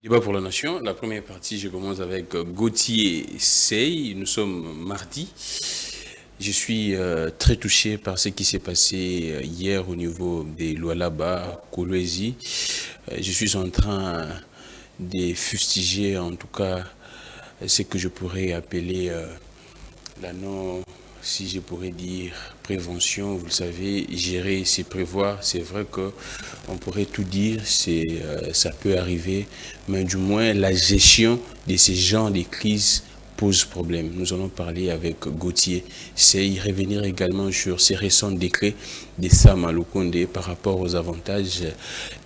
Débat pour la nation. La première partie, je commence avec Gauthier Sey. Nous sommes mardi. Je suis très touché par ce qui s'est passé hier au niveau des Lualaba, Kolwezi. Je suis en train de fustiger en tout cas ce que je pourrais appeler la non, si je pourrais dire prévention. Vous le savez, gérer c'est prévoir. C'est vrai que on pourrait tout dire, ça peut arriver, mais du moins la gestion de ces genres de crises pose problème. Nous allons parler avec Gauthier. C'est y revenir également sur ces récents décrets de Sam Alukonde par rapport aux avantages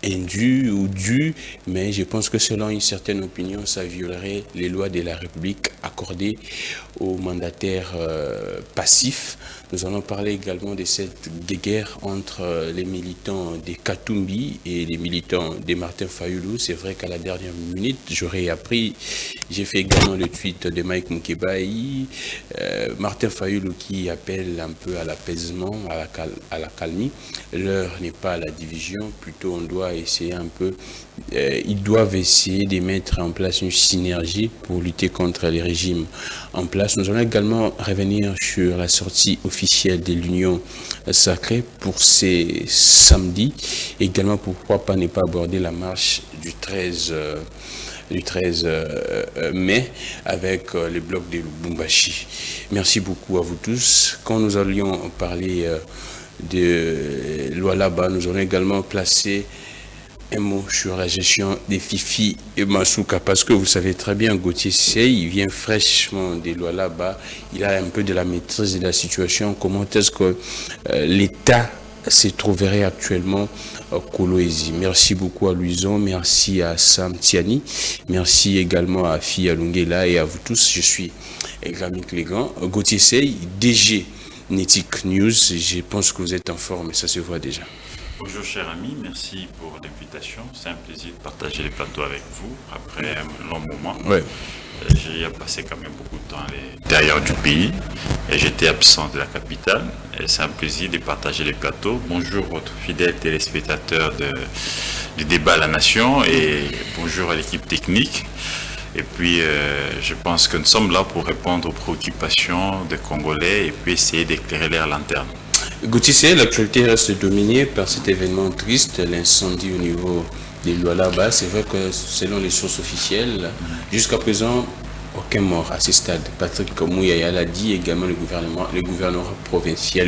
indus ou dus, mais je pense que selon une certaine opinion, ça violerait les lois de la République accordées aux mandataires passifs. Nous allons parler également de cette guerre entre les militants des Katumbi et les militants de Martin Fayulu. C'est vrai qu'à la dernière minute, j'aurais appris, j'ai fait également le tweet de Mike Mukebai, Martin Fayulu qui appelle un peu à l'apaisement, à la calmie. L'heure n'est pas à la division, plutôt on doit essayer un peu, ils doivent essayer de mettre en place une synergie pour lutter contre les régimes en place. Nous allons également revenir sur la sortie officielle de l'Union sacrée pour ces samedis. Également, pourquoi pas ne pas aborder la marche du 13 mai avec le bloc de Lubumbashi. Merci beaucoup à vous tous. Quand nous allions parler de Lualaba, nous allons également placer un mot sur la gestion des Fifi et Masuka, parce que vous savez très bien, Gauthier Sey, il vient fraîchement de Lualaba, il a un peu de la maîtrise de la situation. Comment est-ce que l'État se trouverait actuellement à Kolwezi? Merci beaucoup à Louison, merci à Sam Tiani, merci également à Fia Lungela et à vous tous. Je suis Grammy Clégan, Gauthier Sey, DG Netic News. Je pense que vous êtes en forme et ça se voit déjà. Bonjour cher ami, merci pour l'invitation. C'est un plaisir de partager les plateaux avec vous après un long moment. Ouais. J'ai passé quand même beaucoup de temps à l'intérieur du pays et j'étais absent de la capitale. Et c'est un plaisir de partager les plateaux. Bonjour aux fidèles téléspectateurs du débat à la nation et bonjour à l'équipe technique. Et puis, je pense que nous sommes là pour répondre aux préoccupations des Congolais et puis essayer d'éclairer leur lanterne. Gauthier, l'actualité reste dominée par cet événement triste, l'incendie au niveau des Lualaba. C'est vrai que selon les sources officielles, jusqu'à présent, aucun mort à ce stade. Patrick Mouyaya l'a dit également, le gouverneur provincial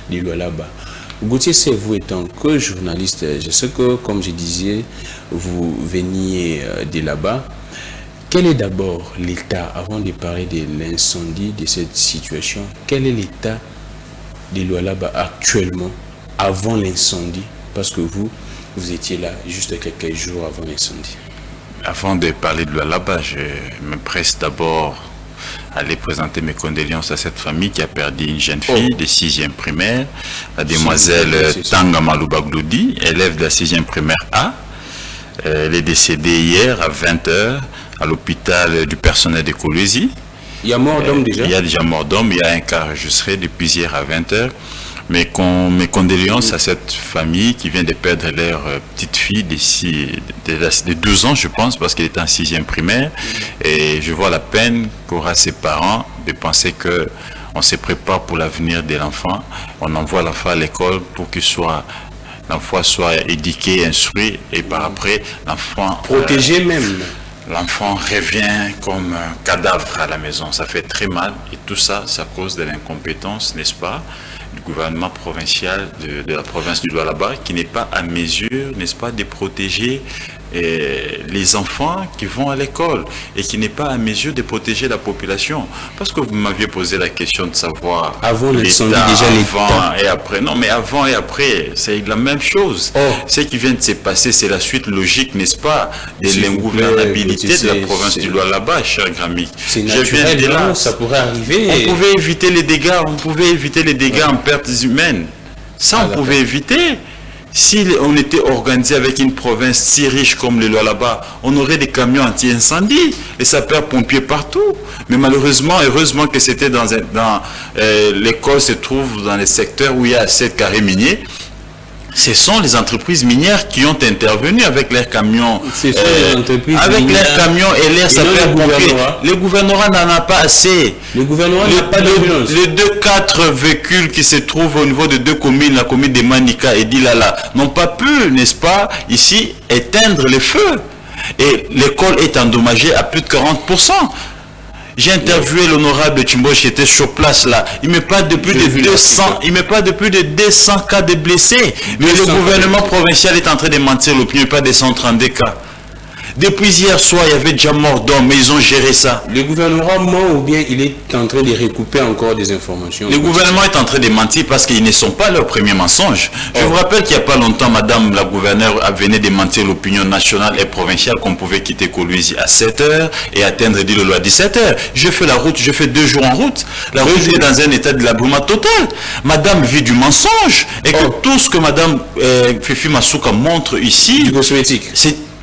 des Lualaba. Gauthier, vous étant que journaliste, je sais que, comme je disais, vous veniez de là-bas. Quel est d'abord l'état, avant de parler de l'incendie, de cette situation, quel est l'état des Lualaba actuellement, avant l'incendie? Parce que vous étiez là juste quelques jours avant l'incendie. Avant de parler de Lualaba, je me presse d'abord à aller présenter mes condoléances à cette famille qui a perdu une jeune fille de 6e primaire, la demoiselle Tanga Malubagloudi, élève de la 6e primaire A. Elle est décédée hier à 20h à l'hôpital du personnel de Kolwezi. Il y a mort d'homme déjà? Il y a déjà mort d'homme, il y a un cas enregistré depuis hier à 20h. Mais mes condoléances à cette famille qui vient de perdre leur petite fille de 12 ans, je pense, parce qu'elle était en 6e primaire. Et je vois la peine qu'aura ses parents de penser qu'on se prépare pour l'avenir de l'enfant. On envoie l'enfant à l'école pour qu'il l'enfant soit éduqué, instruit, et par après, l'enfant... Protégé même. L'enfant revient comme un cadavre à la maison. Ça fait très mal. Et tout ça, c'est à cause de l'incompétence, n'est-ce pas, du gouvernement provincial de la province du Lualaba, qui n'est pas à mesure, n'est-ce pas, de protéger les enfants qui vont à l'école et qui n'est pas à mesure de protéger la population. Parce que vous m'aviez posé la question de savoir avant l'incendie, déjà avant et après. Non, mais avant et après, c'est la même chose. Ce qui vient de se passer, c'est la suite logique, n'est-ce pas, de l'ingouvernabilité de la province du Lualaba, cher Grammy. C'est naturel, là, ça pourrait arriver. On pouvait éviter les dégâts, en pertes humaines. Ça, on pouvait éviter. Si on était organisé avec une province si riche comme le Lualaba, on aurait des camions anti-incendie, les sapeurs-pompiers partout. Mais malheureusement, heureusement que c'était l'école se trouve dans les secteurs où il y a assez de carrés miniers. Ce sont les entreprises minières qui ont intervenu avec leurs camions. Les entreprises avec minières, leurs camions et leurs sapeurs-pompiers. Le gouvernement n'en a pas assez. Le gouvernement n'a pas d'ambulance. Les 2-4 véhicules qui se trouvent au niveau de 2 communes, la commune de Manika et d'Ilala, n'ont pas pu, n'est-ce pas, ici, éteindre les feux. Et l'école est endommagée à plus de 40%. J'ai interviewé l'honorable Chimboche qui était sur place là. Il ne met pas de plus de 200, il met pas de plus de 200 cas de blessés. Mais le gouvernement provincial est en train de mentir l'opinion, pas de 132 cas. Depuis hier soir, il y avait déjà mort d'hommes, mais ils ont géré ça. Le gouvernement ment ou bien il est en train de recouper encore des informations? Le gouvernement est en train de mentir parce qu'ils ne sont pas leurs premiers mensonges. Je vous rappelle qu'il n'y a pas longtemps, madame la gouverneure venait de mentir l'opinion nationale et provinciale qu'on pouvait quitter Kolwezi à 7h et atteindre Dilolo à 17h. Je fais la route, je fais 2 jours en route. La route est dans un état de labourement total. Madame vit du mensonge et que tout ce que madame Fifi Masuka montre ici... Du cosmétique.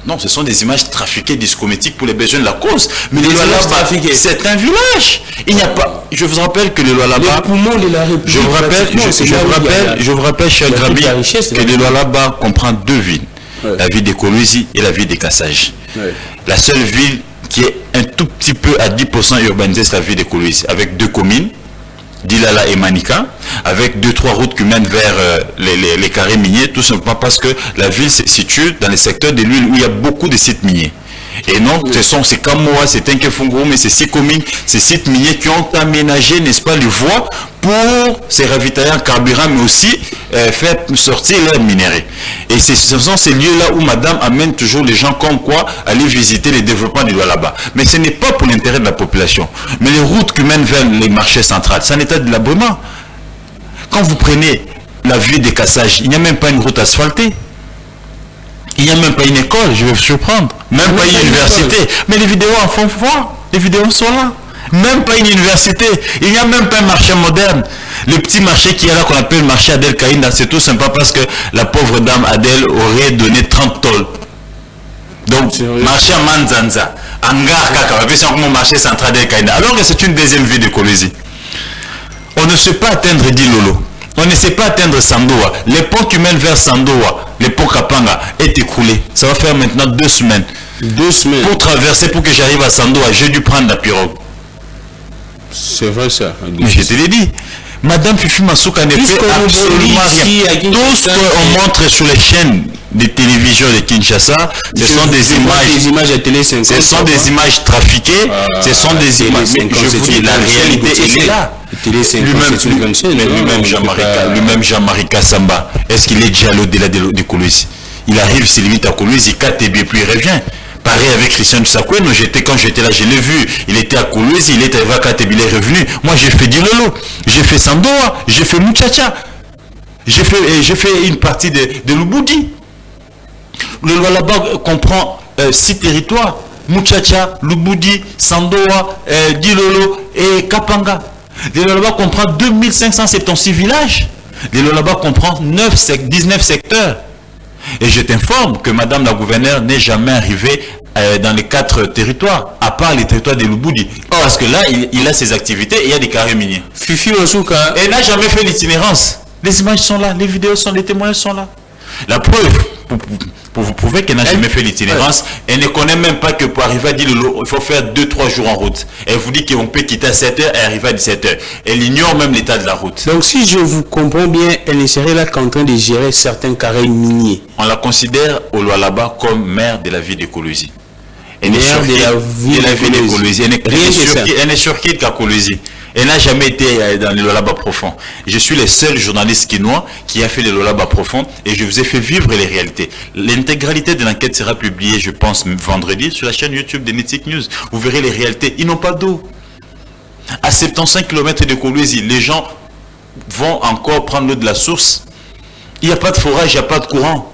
Non, ce sont des images trafiquées discométiques pour les besoins de la cause. Mais les le images Lualaba, c'est un village. Il n'y a pas. Je vous rappelle que le Lualaba. Les poumons de la République. Je vous rappelle, cher Grabi, que le Lualaba comprend 2 villes. Ouais. La ville de Kolwezi et la ville de Kassaji. Ouais. La seule ville qui est un tout petit peu à 10% urbanisée, c'est la ville de Kolwezi, avec 2 communes. Dilala et Manika, avec 2-3 routes qui mènent vers les carrés miniers, tout simplement parce que la ville se situe dans le secteur de l'huile où il y a beaucoup de sites miniers. Et non, ce sont ces Kamoa, ces Tenkefungo, mais ces 6 communes, ces sites miniers qui ont aménagé, n'est-ce pas, les voies pour se ravitailler en carburant, mais aussi faire sortir l'air minéré. Et ce sont ces lieux-là où madame amène toujours les gens comme quoi aller visiter les développements du Lualaba. Mais ce n'est pas pour l'intérêt de la population. Mais les routes qui mènent vers les marchés centrales, c'est un état de labourement. Quand vous prenez la ville de Kassaji, il n'y a même pas une route asphaltée. Il n'y a même pas une école, je vais vous surprendre. Même pas une université. Mais les vidéos en font voir. Les vidéos sont là. Même pas une université. Il n'y a même pas un marché moderne. Le petit marché qui est là, qu'on appelle le marché Adel Kaïna, c'est tout simplement parce que la pauvre dame Adel aurait donné 30 tolls. Donc, marché à Manzanza, Angar Kaka, c'est un marché central Adel Kaïna. Alors que c'est une deuxième ville de Kolwezi. On ne sait pas atteindre Dilolo. On ne sait pas atteindre Sandoa. Les ponts qui mènent vers Sandoa, les ponts Kapanga, est écoulé. Ça va faire maintenant 2 semaines. 2 semaines. Pour traverser, pour que j'arrive à Sandoa, j'ai dû prendre la pirogue. C'est vrai ça. Mais je te l'ai dit. Madame Fifi Masuka n'est pas absolument rien. Tout ce qu'on montre sur les chaînes de télévision de Kinshasa, ce sont des images à Télé 50. Ce sont des images trafiquées, ce sont des images. Je vous dis, la réalité est là. Lui-même Jean-Marie Kassamba, est-ce qu'il est déjà au-delà de Kolwezi? Il arrive, c'est limite à Kolwezi, 4 et bien puis il revient. Pareil avec Christian Sakoueno, quand j'étais là, je l'ai vu. Il était à Kolwezi, il était à Vakatebi, il est revenu. Moi, j'ai fait Dilolo, j'ai fait Sandoa, j'ai fait Muchacha. J'ai fait une partie de Lubudi. Le Lualaba comprend 6 territoires. Muchacha, Lubudi, Sandoa, Dilolo et Kapanga. Le Lualaba comprend 2576 villages. Le Lualaba comprend 19 secteurs. Et je t'informe que madame la gouverneure n'est jamais arrivée dans les 4 territoires, à part les territoires de Lubudi. Parce que là, il a ses activités et il y a des carrés miniers. Fifi Masuka. Et n'a jamais fait l'itinérance. Les images sont là, les vidéos sont là, les témoignages sont là. La preuve, pour vous prouver qu'elle n'a jamais fait l'itinérance, elle ne connaît même pas que pour arriver à Dilolo, il faut faire 2-3 jours en route. Elle vous dit qu'on peut quitter à 7h et arriver à 17h. Elle ignore même l'état de la route. Donc si je vous comprends bien, elle ne serait là qu'en train de gérer certains carrés miniers. On la considère au Lualaba comme maire de la ville de Kolwezi. Elle est sur la ville de Kolwezi. Elle n'est sur qui qu'à Kolwezi. Elle n'a jamais été dans le Lualaba profond. Je suis le seul journaliste quinois qui a fait le Lualaba profond et je vous ai fait vivre les réalités. L'intégralité de l'enquête sera publiée, je pense, vendredi sur la chaîne YouTube de Netic News. Vous verrez les réalités. Ils n'ont pas d'eau. À 75 km de Kolwezi, les gens vont encore prendre l'eau de la source. Il n'y a pas de forage, il n'y a pas de courant.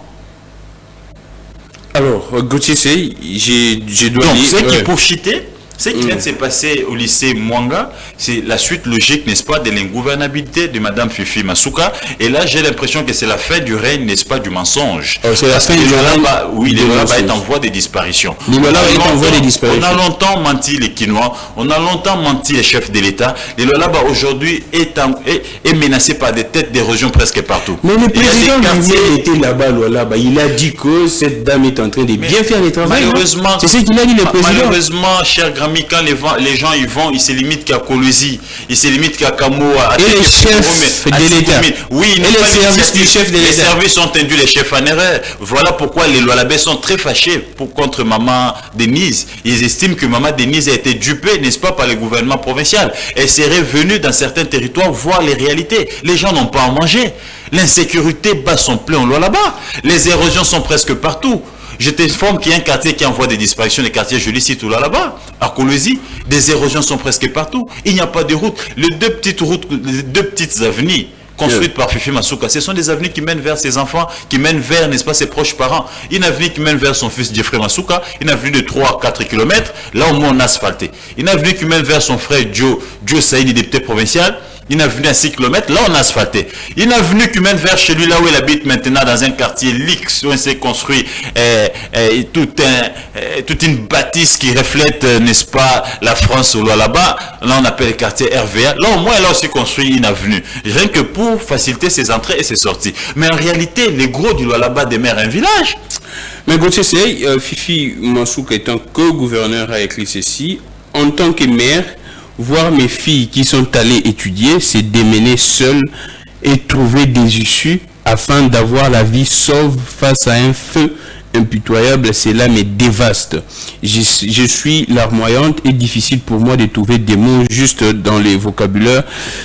Alors, Gauthier Sey, je dois dire... Donc, ceux qui profitent, Ce qui vient de se passer au lycée Mwanga, c'est la suite logique, n'est-ce pas, de l'ingouvernabilité de Madame Fifi Masuka. Et là, j'ai l'impression que c'est la fin du règne, n'est-ce pas, du mensonge. C'est la fin du règne. Oui, les Lualaba est en voie de disparition. Les Lualaba est en voie de disparition. On a longtemps menti les Quinois, on a longtemps menti les chefs de l'État. Les Lualaba aujourd'hui est menacé par des têtes d'érosion presque partout. Mais le président lui était là-bas, Lualaba. Il a dit que cette dame est en train de bien faire les travaux. Malheureusement, c'est ce qu'il a dit le président. Malheureusement, cher Grammy, quand les gens y vont, ils se limitent qu'à Kolwezi, ils se limitent qu'à Kamoa. Et les chefs de l'État. Oui, et les services du chef de l'État. Les services ont induit les chefs en erreur. Voilà pourquoi les Lualabais sont très fâchés contre Maman Denise. Ils estiment que Maman Denise a été dupée, n'est-ce pas, par le gouvernement provincial. Elle serait venue dans certains territoires voir les réalités. Les gens n'ont pas à manger. L'insécurité bat son plein en Lualaba. Les érosions sont presque partout. Je t'informe qu'il y a un quartier qui envoie des disparitions, les quartiers, je les cite tout là-bas, à Kolwezi, des érosions sont presque partout. Il n'y a pas de route. Les deux petites avenues construites par Fifi Masuka, ce sont des avenues qui mènent vers ses enfants, qui mènent vers, n'est-ce pas, ses proches parents. Une avenue qui mène vers son fils Jeffrey Masuka, une avenue de 3 à 4 km, là au moins on a asphalté. Une avenue qui mène vers son frère Joe Saïdi, député provincial, une avenue à 6 km, là on a asphalté. Une avenue qui mène vers chez lui, là où il habite maintenant, dans un quartier Lix, où il s'est construit toute une bâtisse qui reflète, n'est-ce pas, la France au là-bas. Là on appelle le quartier RVA. Là au moins, il a aussi construit une avenue. Rien que pour faciliter ses entrées et ses sorties. Mais en réalité, les gros du là-bas demeurent un village. Mais Gauthier Sey, Fifi Masuka étant co-gouverneur avec l'ICC, en tant que maire, voir mes filles qui sont allées étudier, se démener seules et trouver des issues afin d'avoir la vie sauve face à un feu impitoyable, cela me dévaste. Je suis larmoyante et difficile pour moi de trouver des mots justes dans les vocabulaires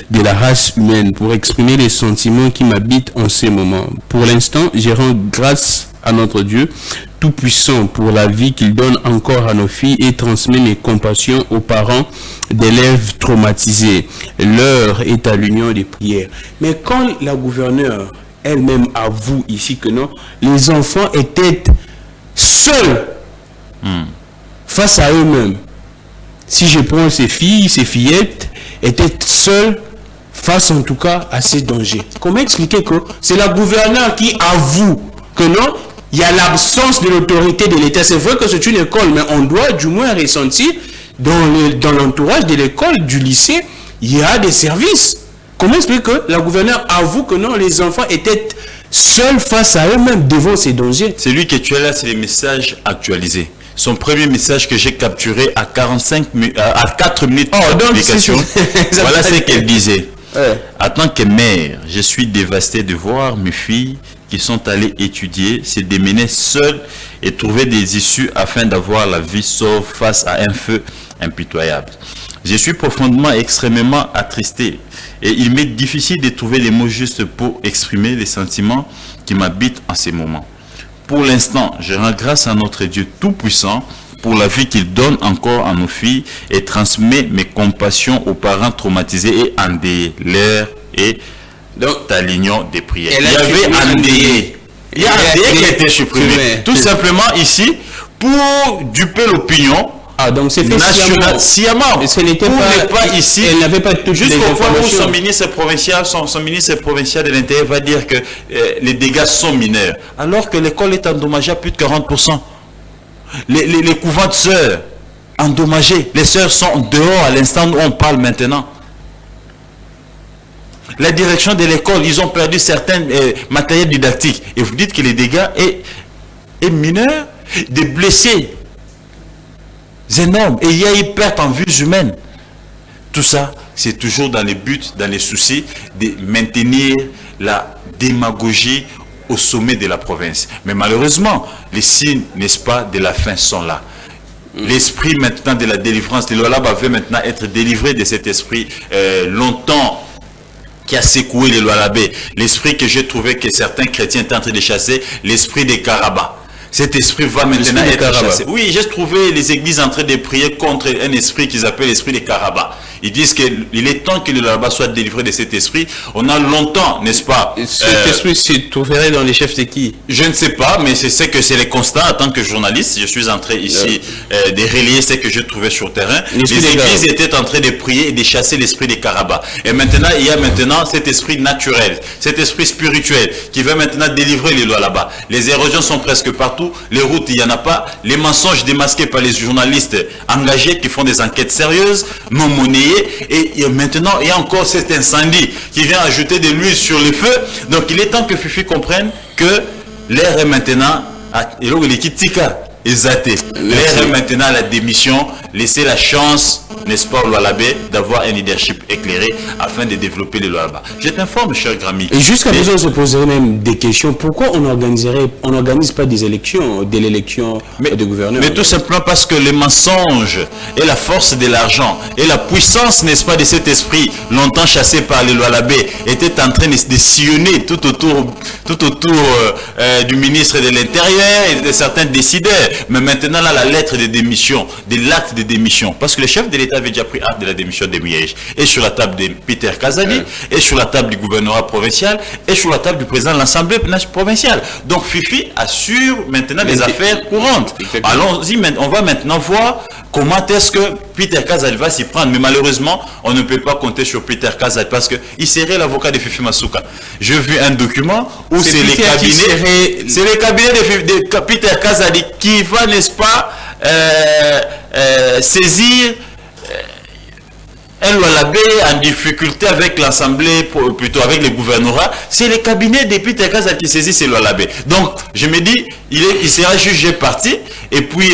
de la race humaine pour exprimer les sentiments qui m'habitent en ces moments. Pour l'instant, je rends grâce à notre Dieu tout-puissant pour la vie qu'il donne encore à nos filles et transmet mes compassions aux parents d'élèves traumatisés. L'heure est à l'union des prières. Mais quand la gouverneure elle-même avoue ici que non, les enfants étaient seuls face à eux-mêmes. Si je prends ces filles, ces fillettes étaient seules face en tout cas à ces dangers. Comment expliquer que c'est la gouverneure qui avoue que non, il y a l'absence de l'autorité de l'État. C'est vrai que c'est une école, mais on doit du moins ressentir dans l'entourage de l'école, du lycée, il y a des services. Comment expliquer que la gouverneure avoue que non, les enfants étaient seuls face à eux-mêmes devant ces dangers? Celui que tu as là, c'est les messages actualisés. Son premier message que j'ai capturé à 4 minutes de publication, voilà ce qu'elle disait. En tant que mère, je suis dévasté de voir mes filles qui sont allées étudier, se démener seules et trouver des issues afin d'avoir la vie sauve face à un feu impitoyable. Je suis profondément, extrêmement attristé et il m'est difficile de trouver les mots justes pour exprimer les sentiments qui m'habitent en ces moments. Pour l'instant, je rends grâce à notre Dieu Tout-Puissant pour la vie qu'il donne encore à nos filles et transmet mes compassions aux parents traumatisés et endeuillés. L'air et à l'union des prières. Il y avait endeuillé. Il y a endeuillé qui a été supprimé. Tout simplement ici, pour duper l'opinion. Ah, donc c'est fait sciemment. Ce n'était pas ici. Elle n'avait pas toutes jusqu'au point où son ministre provincial de l'Intérieur va dire que les dégâts sont mineurs. Alors que l'école est endommagée à plus de 40%. Les couvents de sœurs endommagés. Les sœurs sont dehors à l'instant où on parle maintenant. La direction de l'école, ils ont perdu certains matériels didactiques. Et vous dites que les dégâts est mineur. Des blessés énormes. Et il y a une perte en vies humaines. Tout ça, c'est toujours dans les buts, dans les soucis de maintenir la démagogie au sommet de la province. Mais malheureusement, les signes, n'est-ce pas, de la fin sont là. L'esprit maintenant de la délivrance de Lualaba va maintenant être délivré de cet esprit longtemps qui a secoué les Lualabais. L'esprit que j'ai trouvé que certains chrétiens étaient en train de chasser, l'esprit des Karabas. Cet esprit va maintenant être chassé. Oui, j'ai trouvé les églises en train de prier contre un esprit qu'ils appellent l'esprit des Karabas. Ils disent qu'il est temps que le Lualaba soit délivré de cet esprit. On a longtemps, n'est-ce pas? Cet esprit se trouverait dans les chefs de qui? Je ne sais pas, mais c'est que c'est les constats en tant que journaliste. Je suis entré ici de relayer ce que je trouvais sur le terrain. Les églises étaient en train de prier et de chasser l'esprit des Karaba. Et maintenant, il y a maintenant cet esprit naturel, cet esprit spirituel qui va maintenant délivrer les Lualaba. Les érosions sont presque partout, les routes, il n'y en a pas. Les mensonges démasqués par les journalistes engagés qui font des enquêtes sérieuses, non monnayées. Et maintenant, il y a encore cet incendie qui vient ajouter de l'huile sur le feu. Donc, il est temps que Fifi comprenne que l'air est maintenant à l'air est maintenant à la démission. Laissez la chance, n'est-ce pas, au Lualabé d'avoir un leadership éclairé afin de développer le Lualaba. Je t'informe, cher Grami. Et jusqu'à présent, on se poserait même des questions. Pourquoi on n'organise pas des élections, de l'élection de gouverneur? Mais tout simplement parce que les mensonges et la force de l'argent et la puissance, n'est-ce pas, de cet esprit longtemps chassé par les Lualabé étaient en train de sillonner tout autour du ministre de l'Intérieur et de certains décideurs. Mais maintenant, là, la lettre de démission, de l'acte de démission, parce que le chef de l'État avait déjà pris acte de la démission de Miège, et sur la table de Peter Kazali, et sur la table du gouvernorat provincial, et sur la table du président de l'Assemblée provinciale. Donc Fifi assure maintenant les affaires courantes. Allons-y, on va maintenant voir comment est-ce que Peter Kazali va s'y prendre. Mais malheureusement, on ne peut pas compter sur Peter Kazali parce qu'il serait l'avocat de Fifi Masuka. J'ai vu un document où c'est les cabinets de Peter Kazali qui va, n'est-ce pas, saisir un Lualabé en difficulté avec l'Assemblée, plutôt avec le gouvernorat. C'est les cabinets de Peter Kazali qui saisissent ces Lualabé. Donc, je me dis, il sera jugé parti, et puis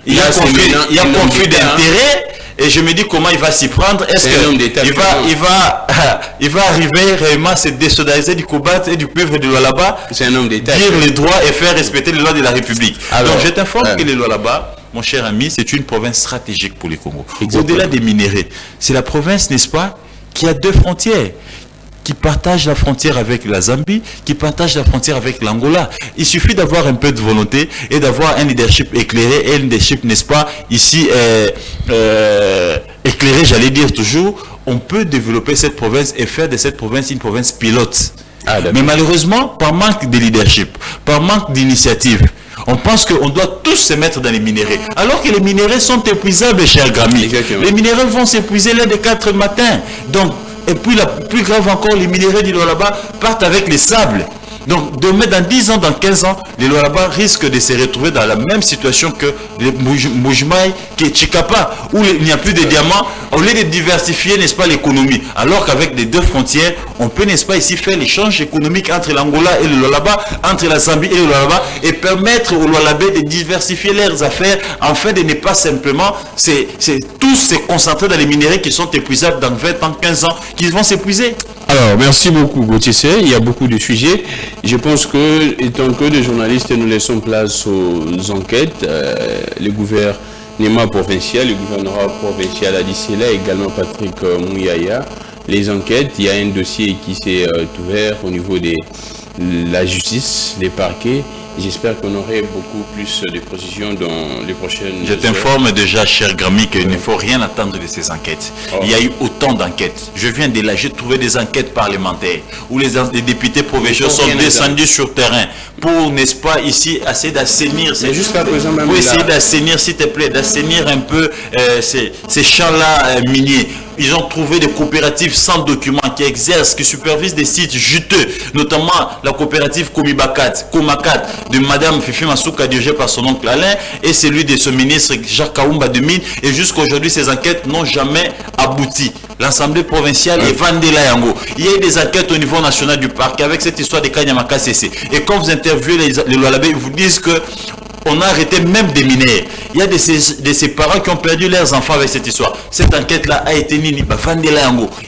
il y a conflit d'intérêt. Et je me dis comment il va s'y prendre. Est-ce qu'il va arriver réellement à se désolidariser du cobalt et du cuivre de Lualaba, dire les droits et faire respecter les lois de la République? Alors, donc je t'informe que les Lualaba, mon cher ami, c'est une province stratégique pour les Congo. Au-delà des minéraux, c'est la province, n'est-ce pas, qui a deux frontières, qui partage la frontière avec la Zambie, qui partage la frontière avec l'Angola. Il suffit d'avoir un peu de volonté et d'avoir un leadership éclairé, et un leadership, n'est-ce pas, ici éclairé, j'allais dire toujours, on peut développer cette province et faire de cette province une province pilote. Mais malheureusement, par manque de leadership, par manque d'initiative, on pense qu'on doit tous se mettre dans les minéraux. Alors que les minéraux sont épuisables, cher Grammy. Les minéraux vont s'épuiser l'un des 4 matins. Donc, et puis, la plus grave encore, les minéraux du Lualaba partent avec les sables. Donc, demain, dans 10 ans, dans 15 ans, les Lualaba risquent de se retrouver dans la même situation que les Mbujimaï, qui est Chikapa, où il n'y a plus de diamants, au lieu de diversifier, n'est-ce pas, l'économie. Alors qu'avec les deux frontières, on peut, n'est-ce pas, ici faire l'échange économique entre l'Angola et le Lualaba, entre la Zambie et le Lualaba, et permettre aux Lualabais de diversifier leurs affaires, afin de ne pas simplement tous se concentrer dans les minéraux qui sont épuisables dans 20 ans, 15 ans, qui vont s'épuiser. Alors, merci beaucoup Gauthier. Il y a beaucoup de sujets. Je pense que, étant que des journalistes, nous laissons place aux enquêtes. Le gouvernement provincial, le gouvernorat provincial a dit cela, également Patrick Mouyaya. Les enquêtes, il y a un dossier qui s'est ouvert au niveau de la justice, des parquets. J'espère qu'on aurait beaucoup plus de précisions dans les prochaines... Je t'informe déjà, cher Grammy, qu'il ne faut rien attendre de ces enquêtes. Il y a eu autant d'enquêtes. Je viens de là, j'ai trouvé des enquêtes parlementaires où les députés provinciaux sont descendus sur terrain pour, n'est-ce pas, ici, essayer d'assainir... jusqu'à présent, même... Pour essayer d'assainir, s'il te plaît, d'assainir un peu ces champs-là miniers. Ils ont trouvé des coopératives sans documents qui exercent, qui supervisent des sites juteux, notamment la coopérative Komakat de Madame Fifi Masuka dirigée par son oncle Alain et celui de ce ministre Jacques Kaoumba de Mine. Et jusqu'à aujourd'hui, ces enquêtes n'ont jamais abouti. L'Assemblée provinciale est Vandela Yango. Il y a eu des enquêtes au niveau national du parc avec cette histoire de Kanyamaka CC. Et quand vous interviewez les Lualabé, ils vous disent que on a arrêté même des mineurs. Il y a de ces parents qui ont perdu leurs enfants avec cette histoire. Cette enquête-là a été nini.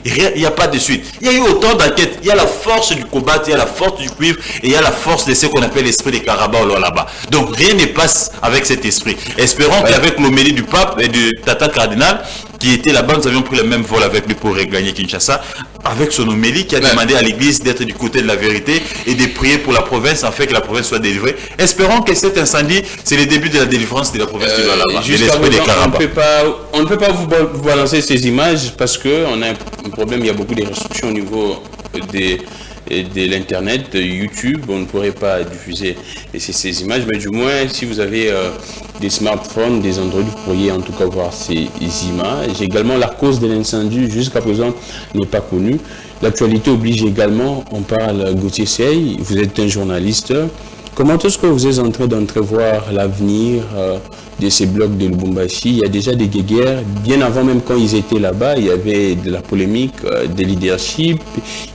Il n'y a pas de suite. Il y a eu autant d'enquêtes. Il y a la force du cobalt, il y a la force du cuivre et il y a la force de ce qu'on appelle l'esprit des Karaba là-bas. Donc rien ne passe avec cet esprit. Espérons qu'avec l'homélie du pape et du Tata Cardinal, qui était là-bas, nous avions pris le même vol avec lui pour regagner Kinshasa. avec son homélie, qui a demandé à l'église d'être du côté de la vérité et de prier pour la province afin que la province soit délivrée. Espérons que cet incendie, c'est le début de la délivrance de la province de Lualaba, de l'esprit des Karamba. On ne peut pas vous balancer ces images parce qu'on a un problème, il y a beaucoup de restrictions au niveau de l'internet, de YouTube, on ne pourrait pas diffuser ces images, mais du moins si vous avez des smartphones, des Android, vous pourriez en tout cas voir ces images. Également, la cause de l'incendie jusqu'à présent n'est pas connue. L'actualité oblige également, on parle Gauthier Sey, vous êtes un journaliste. Comment est-ce que vous êtes en train d'entrevoir l'avenir de ces blocs de Lubumbashi? Il y a déjà des guéguerres, bien avant même quand ils étaient là-bas, il y avait de la polémique, des leaderships.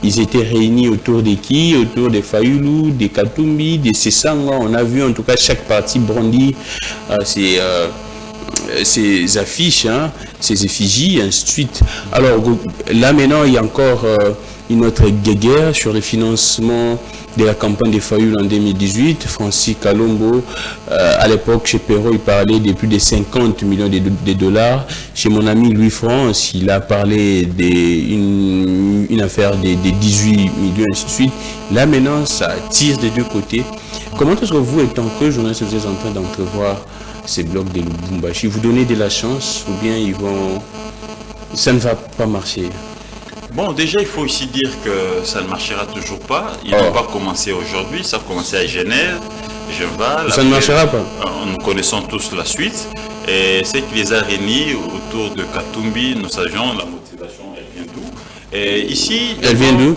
Ils étaient réunis autour de qui? Autour des Fayulu, des Katumbi, des Sessanga. On a vu en tout cas chaque parti brandir ces affiches, hein, ces effigies, ainsi de suite. Alors là maintenant, il y a encore une autre guéguerre sur le financement de la campagne des Fayulu en 2018. Francis Kalombo, à l'époque chez Perrault, il parlait de plus de 50 millions de dollars. Chez mon ami Louis France, il a parlé d'une affaire de 18 millions, ainsi de suite. Là maintenant, ça tire des deux côtés. Comment est-ce que vous, étant que journaliste, vous êtes en train d'entrevoir ces blocs de Lubumbashi? Vous donnez de la chance ou bien ça ne va pas marcher? Bon, déjà, il faut ici dire que ça ne marchera toujours pas. Ils n'ont pas commencé aujourd'hui, ça a commencé à Genève, Genval. Ça ne marchera pas. Nous connaissons tous la suite. Et ce qui les a réunis autour de Katumbi, nous savions la motivation, elle vient d'où. Et ici, elle vient d'où?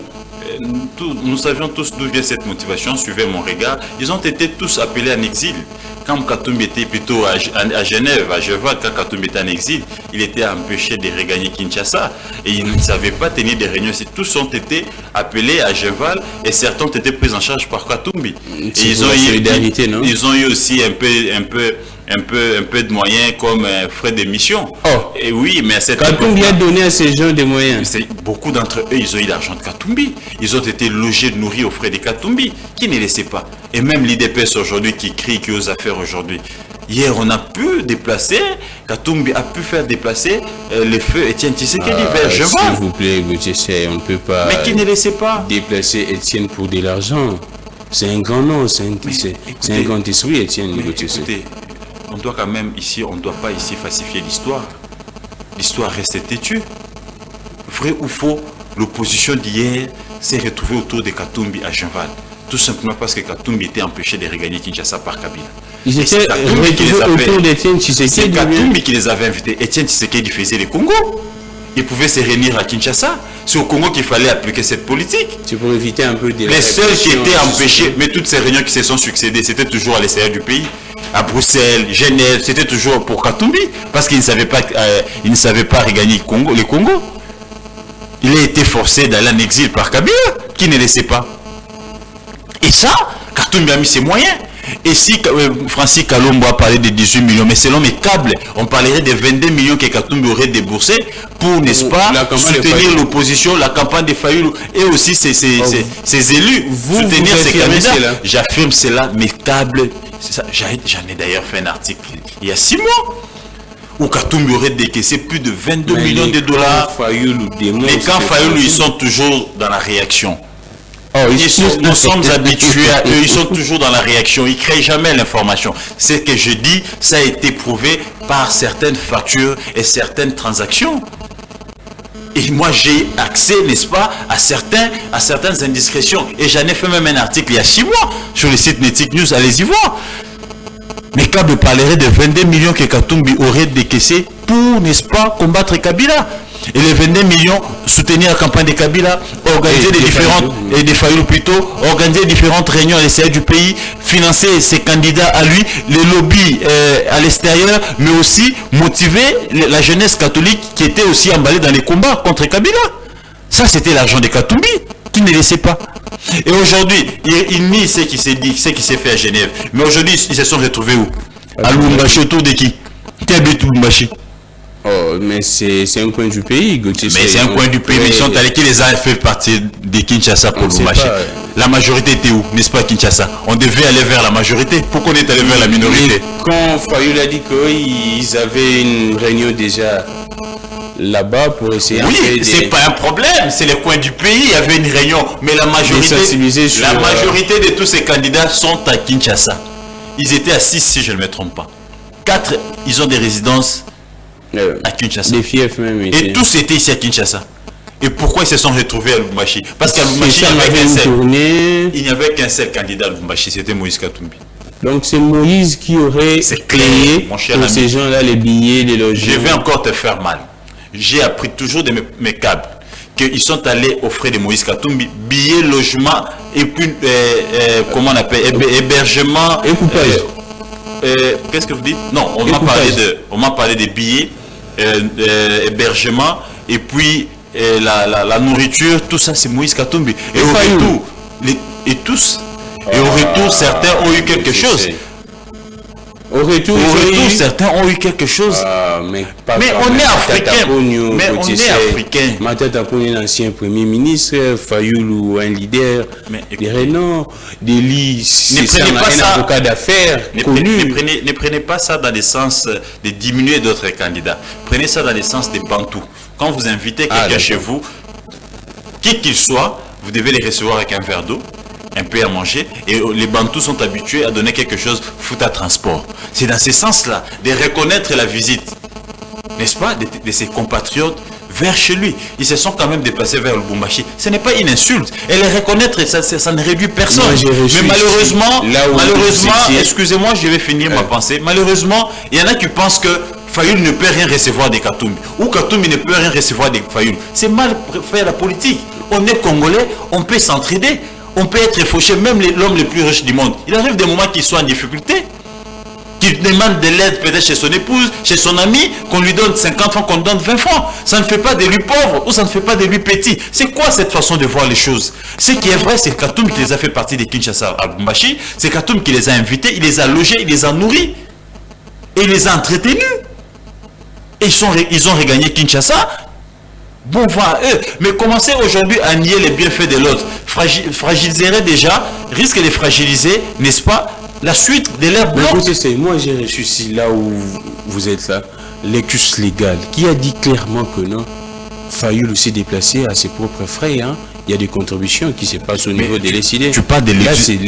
Nous savions tous d'où vient cette motivation, suivez mon regard. Ils ont été tous appelés en exil. Quand Katumbi était plutôt à Genève, à Genève, quand Katumbi était en exil, il était empêché de regagner Kinshasa. Et il ne savait pas tenir des réunions. Tous ont été appelés à Genève et certains ont été pris en charge par Katumbi. Et ils ont eu aussi un peu de moyens comme frais d'émission. Et oui, mais à cette Katumbi a donné à ces gens des moyens. Beaucoup d'entre eux, ils ont eu l'argent de Katumbi. Ils ont été logés, nourris aux frais de Katumbi, qui ne laissait pas. Et même l'IDPS aujourd'hui qui crie, qui ose faire aujourd'hui. Hier, on a pu déplacer, Katumbi a pu faire déplacer le feu Étienne Tshisekedi vers Genève. S'il vous plaît, Gauthier Sey, on ne peut pas. Mais qui ne laissait pas déplacer Étienne pour de l'argent. C'est un grand nom, c'est un grand esprit, Étienne Gauthier Sey. Écoutez, on doit quand même ici, on ne doit pas ici falsifier l'histoire. L'histoire reste têtue. Vrai ou faux, l'opposition d'hier s'est retrouvée autour de Katumbi à Genval. Tout simplement parce que Katumbi était empêché de regagner Kinshasa par Kabila. Ils étaient autour d'Étienne Tshisekedi. C'est Katumbi qui les avait invités. Étienne Tshisekedi faisait le Congo. Ils pouvaient se réunir à Kinshasa. C'est au Congo qu'il fallait appliquer cette politique. C'est pour éviter un peu les seuls qui étaient empêchés, mais toutes ces réunions qui se sont succédées, c'était toujours à l'extérieur du pays. À Bruxelles, Genève, c'était toujours pour Katumbi. Parce qu'il ne savait pas regagner le Congo. Il a été forcé d'aller en exil par Kabila, qui ne laissait pas. Et ça, Katumbi a mis ses moyens. Et si Francis Kalombo a parlé de 18 millions, mais selon mes câbles, on parlerait de 22 millions que Katumbi aurait déboursé pour, n'est-ce pas, soutenir l'opposition, la campagne de Fayulu et aussi ses élus, soutenir ses candidats. J'affirme cela, mes câbles, j'en ai d'ailleurs fait un article il y a 6 mois. Où Katumbi aurait décaissé plus de 22 millions de dollars. Les camps Fayulu, ils sont toujours dans la réaction. Nous sommes habitués à eux, ils sont toujours dans la réaction, ils ne créent jamais l'information. Ce que je dis, ça a été prouvé par certaines factures et certaines transactions. Et moi, j'ai accès, n'est-ce pas, à certaines indiscrétions. Et j'en ai fait même un article il y a 6 mois sur le site Netic News, allez-y voir. Mais Kabe parlerait de 22 millions que Katumbi aurait décaissé pour, n'est-ce pas, combattre Kabila. Et les 22 millions, soutenir la campagne de Kabila, organiser organiser différentes réunions à l'extérieur du pays, financer ses candidats à lui, les lobbies à l'extérieur, mais aussi motiver la jeunesse catholique qui était aussi emballée dans les combats contre Kabila. Ça, c'était l'argent de Katumbi, qui ne laissait pas. Et aujourd'hui, il nie ce qui s'est dit, ce qui s'est fait à Genève. Mais aujourd'hui, ils se sont retrouvés où? À Lubumbashi, autour de qui? Qui habite Lubumbashi? Mais c'est un coin du pays, Gauthier. Mais c'est un coin du pays, mais ils sont allés, qui les a fait partie de Kinshasa pour Lubumbashi? La majorité était où? N'est-ce pas Kinshasa? On devait aller vers la majorité. Pourquoi on est allé vers la minorité? Quand Fayulu a dit qu'ils avaient une réunion déjà là-bas pour essayer... Oui, c'est pas un problème, c'est le coin du pays, il y avait une réunion, mais la majorité de tous ces candidats sont à Kinshasa. Ils étaient à 6 si je ne me trompe pas. 4, ils ont des résidences à Kinshasa. Des fiefs même. Et tous étaient ici à Kinshasa. Et pourquoi ils se sont retrouvés à Lubumbashi? Parce qu'à Lubumbashi, il n'y avait qu'un seul candidat à Lubumbashi, c'était Moïse Katumbi. Donc c'est Moïse qui aurait créé pour ces gens-là les billets, les logements. Je vais encore te faire mal. J'ai appris toujours de mes câbles qu'ils sont allés aux frais de Moïse Katumbi, billets, logement, et puis, comment on appelle, hébergement. Et coupage. Qu'est-ce que vous dites? Non, on m'a parlé de billets, hébergement, et puis la nourriture, tout ça, c'est Moïse Katumbi. Et au retour, certains ont eu quelque chose. Au retour, certains ont eu quelque chose. Mais on est africain. Matata Poni, l'ancien premier ministre, Fayoulou, un leader. Dirait non, Deli, c'est un avocat d'affaires connu. Ne prenez pas ça dans le sens de diminuer d'autres candidats. Prenez ça dans le sens des Bantous. Quand vous invitez quelqu'un chez vous, qui qu'il soit, vous devez les recevoir avec un verre d'eau, un peu à manger, et les Bantous sont habitués à donner quelque chose, foot à transport. C'est dans ce sens-là, de reconnaître la visite, n'est-ce pas, de ses compatriotes vers chez lui. Ils se sont quand même déplacés vers Lubumbashi. Ce n'est pas une insulte. Et les reconnaître, ça ne réduit personne. Mais malheureusement, excusez-moi, je vais finir ma pensée. Malheureusement, il y en a qui pensent que Fayoul ne peut rien recevoir des Katumbi, ou Katumbi ne peut rien recevoir des Fayoul. C'est mal faire la politique. On est Congolais, on peut s'entraider. On peut être fauché, même l'homme le plus riche du monde. Il arrive des moments qu'il soit en difficulté, qu'il demande de l'aide peut-être chez son épouse, chez son ami, qu'on lui donne 50 francs, qu'on lui donne 20 francs. Ça ne fait pas de lui pauvre ou ça ne fait pas de lui petit. C'est quoi cette façon de voir les choses? Ce qui est vrai, c'est Katumbi qui les a fait partie de Kinshasa à Lubumbashi. C'est Katumbi qui les a invités, il les a logés, il les a nourris. Et il les a entretenus. Et ils ont regagné Kinshasa. Bon vent à eux, mais commencer aujourd'hui à nier les bienfaits de l'autre fragiliserait déjà, risque de fragiliser, n'est-ce pas, la suite de leur bloc. Moi j'ai reçu ici, là où vous êtes là, l'écus légal, qui a dit clairement que non, Fayoul aussi déplacé à ses propres frais, hein. Il y a des contributions qui se passent au niveau des décidés. Tu parles de l'exus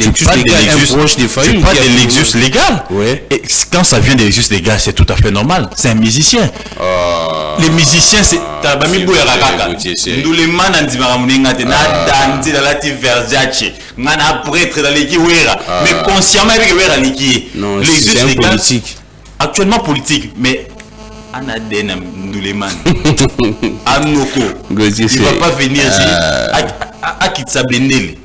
légal. Ouais. Et quand ça vient de l'exus légal, c'est tout à fait normal. C'est un musicien. Les musiciens, c'est... Mais consciemment, c'est un politique. Actuellement politique, mais... Anadena Ndouleman Anoko, il ne va pas venir à Kitsabenele.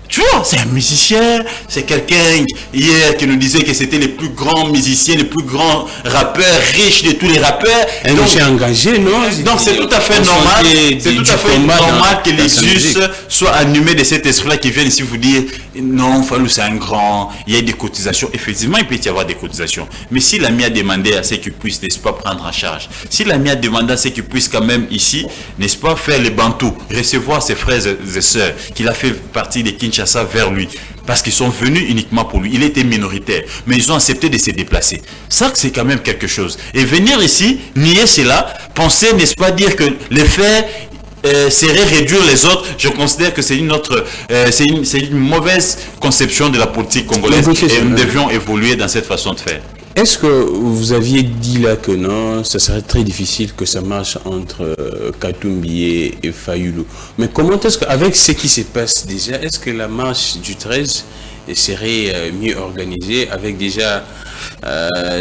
Tu vois, c'est un musicien, c'est quelqu'un hier qui nous disait que c'était les plus grands musiciens, les plus grands rappeurs, riches de tous les rappeurs. Donc c'est engagé, non? Donc c'est tout à fait normal. C'est tout à fait normal que les us soient animés de cet esprit-là qui viennent ici vous dire non, Fallou c'est un grand, il y a des cotisations. Effectivement, il peut y avoir des cotisations. Mais si l'ami a demandé à ce qu'il puisse, n'est-ce pas, prendre en charge, si l'ami a demandé à ce qu'il puisse quand même ici, n'est-ce pas, faire les bantous, recevoir ses frères et sœurs, qu'il a fait partie de Kinshasa vers lui, parce qu'ils sont venus uniquement pour lui. Il était minoritaire, mais ils ont accepté de se déplacer. Ça, c'est quand même quelque chose. Et venir ici, nier cela, penser, n'est-ce pas, dire que les faits serait réduire les autres, je considère que c'est une mauvaise conception de la politique congolaise et nous devions évoluer dans cette façon de faire. Est-ce que vous aviez dit là que non, ça serait très difficile que ça marche entre Katumbi et Fayoulou? Mais comment est-ce qu'avec ce qui se passe déjà, est-ce que la marche du 13 serait mieux organisée avec déjà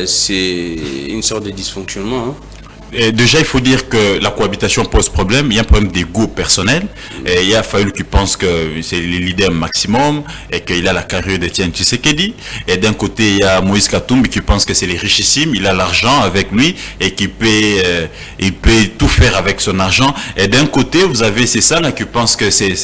c'est une sorte de dysfonctionnement, hein? Et déjà, il faut dire que la cohabitation pose problème. Il y a un problème d'ego personnel. Et il y a Fayoulou qui pense que c'est le leader maximum et qu'il a la carrière d'Etienne Tshisekedi. Et d'un côté, il y a Moïse Katumbi qui pense que c'est les richissimes. Il a l'argent avec lui et qui peut, il peut tout faire avec son argent. Et d'un côté, vous avez ces là qui pensent que c'est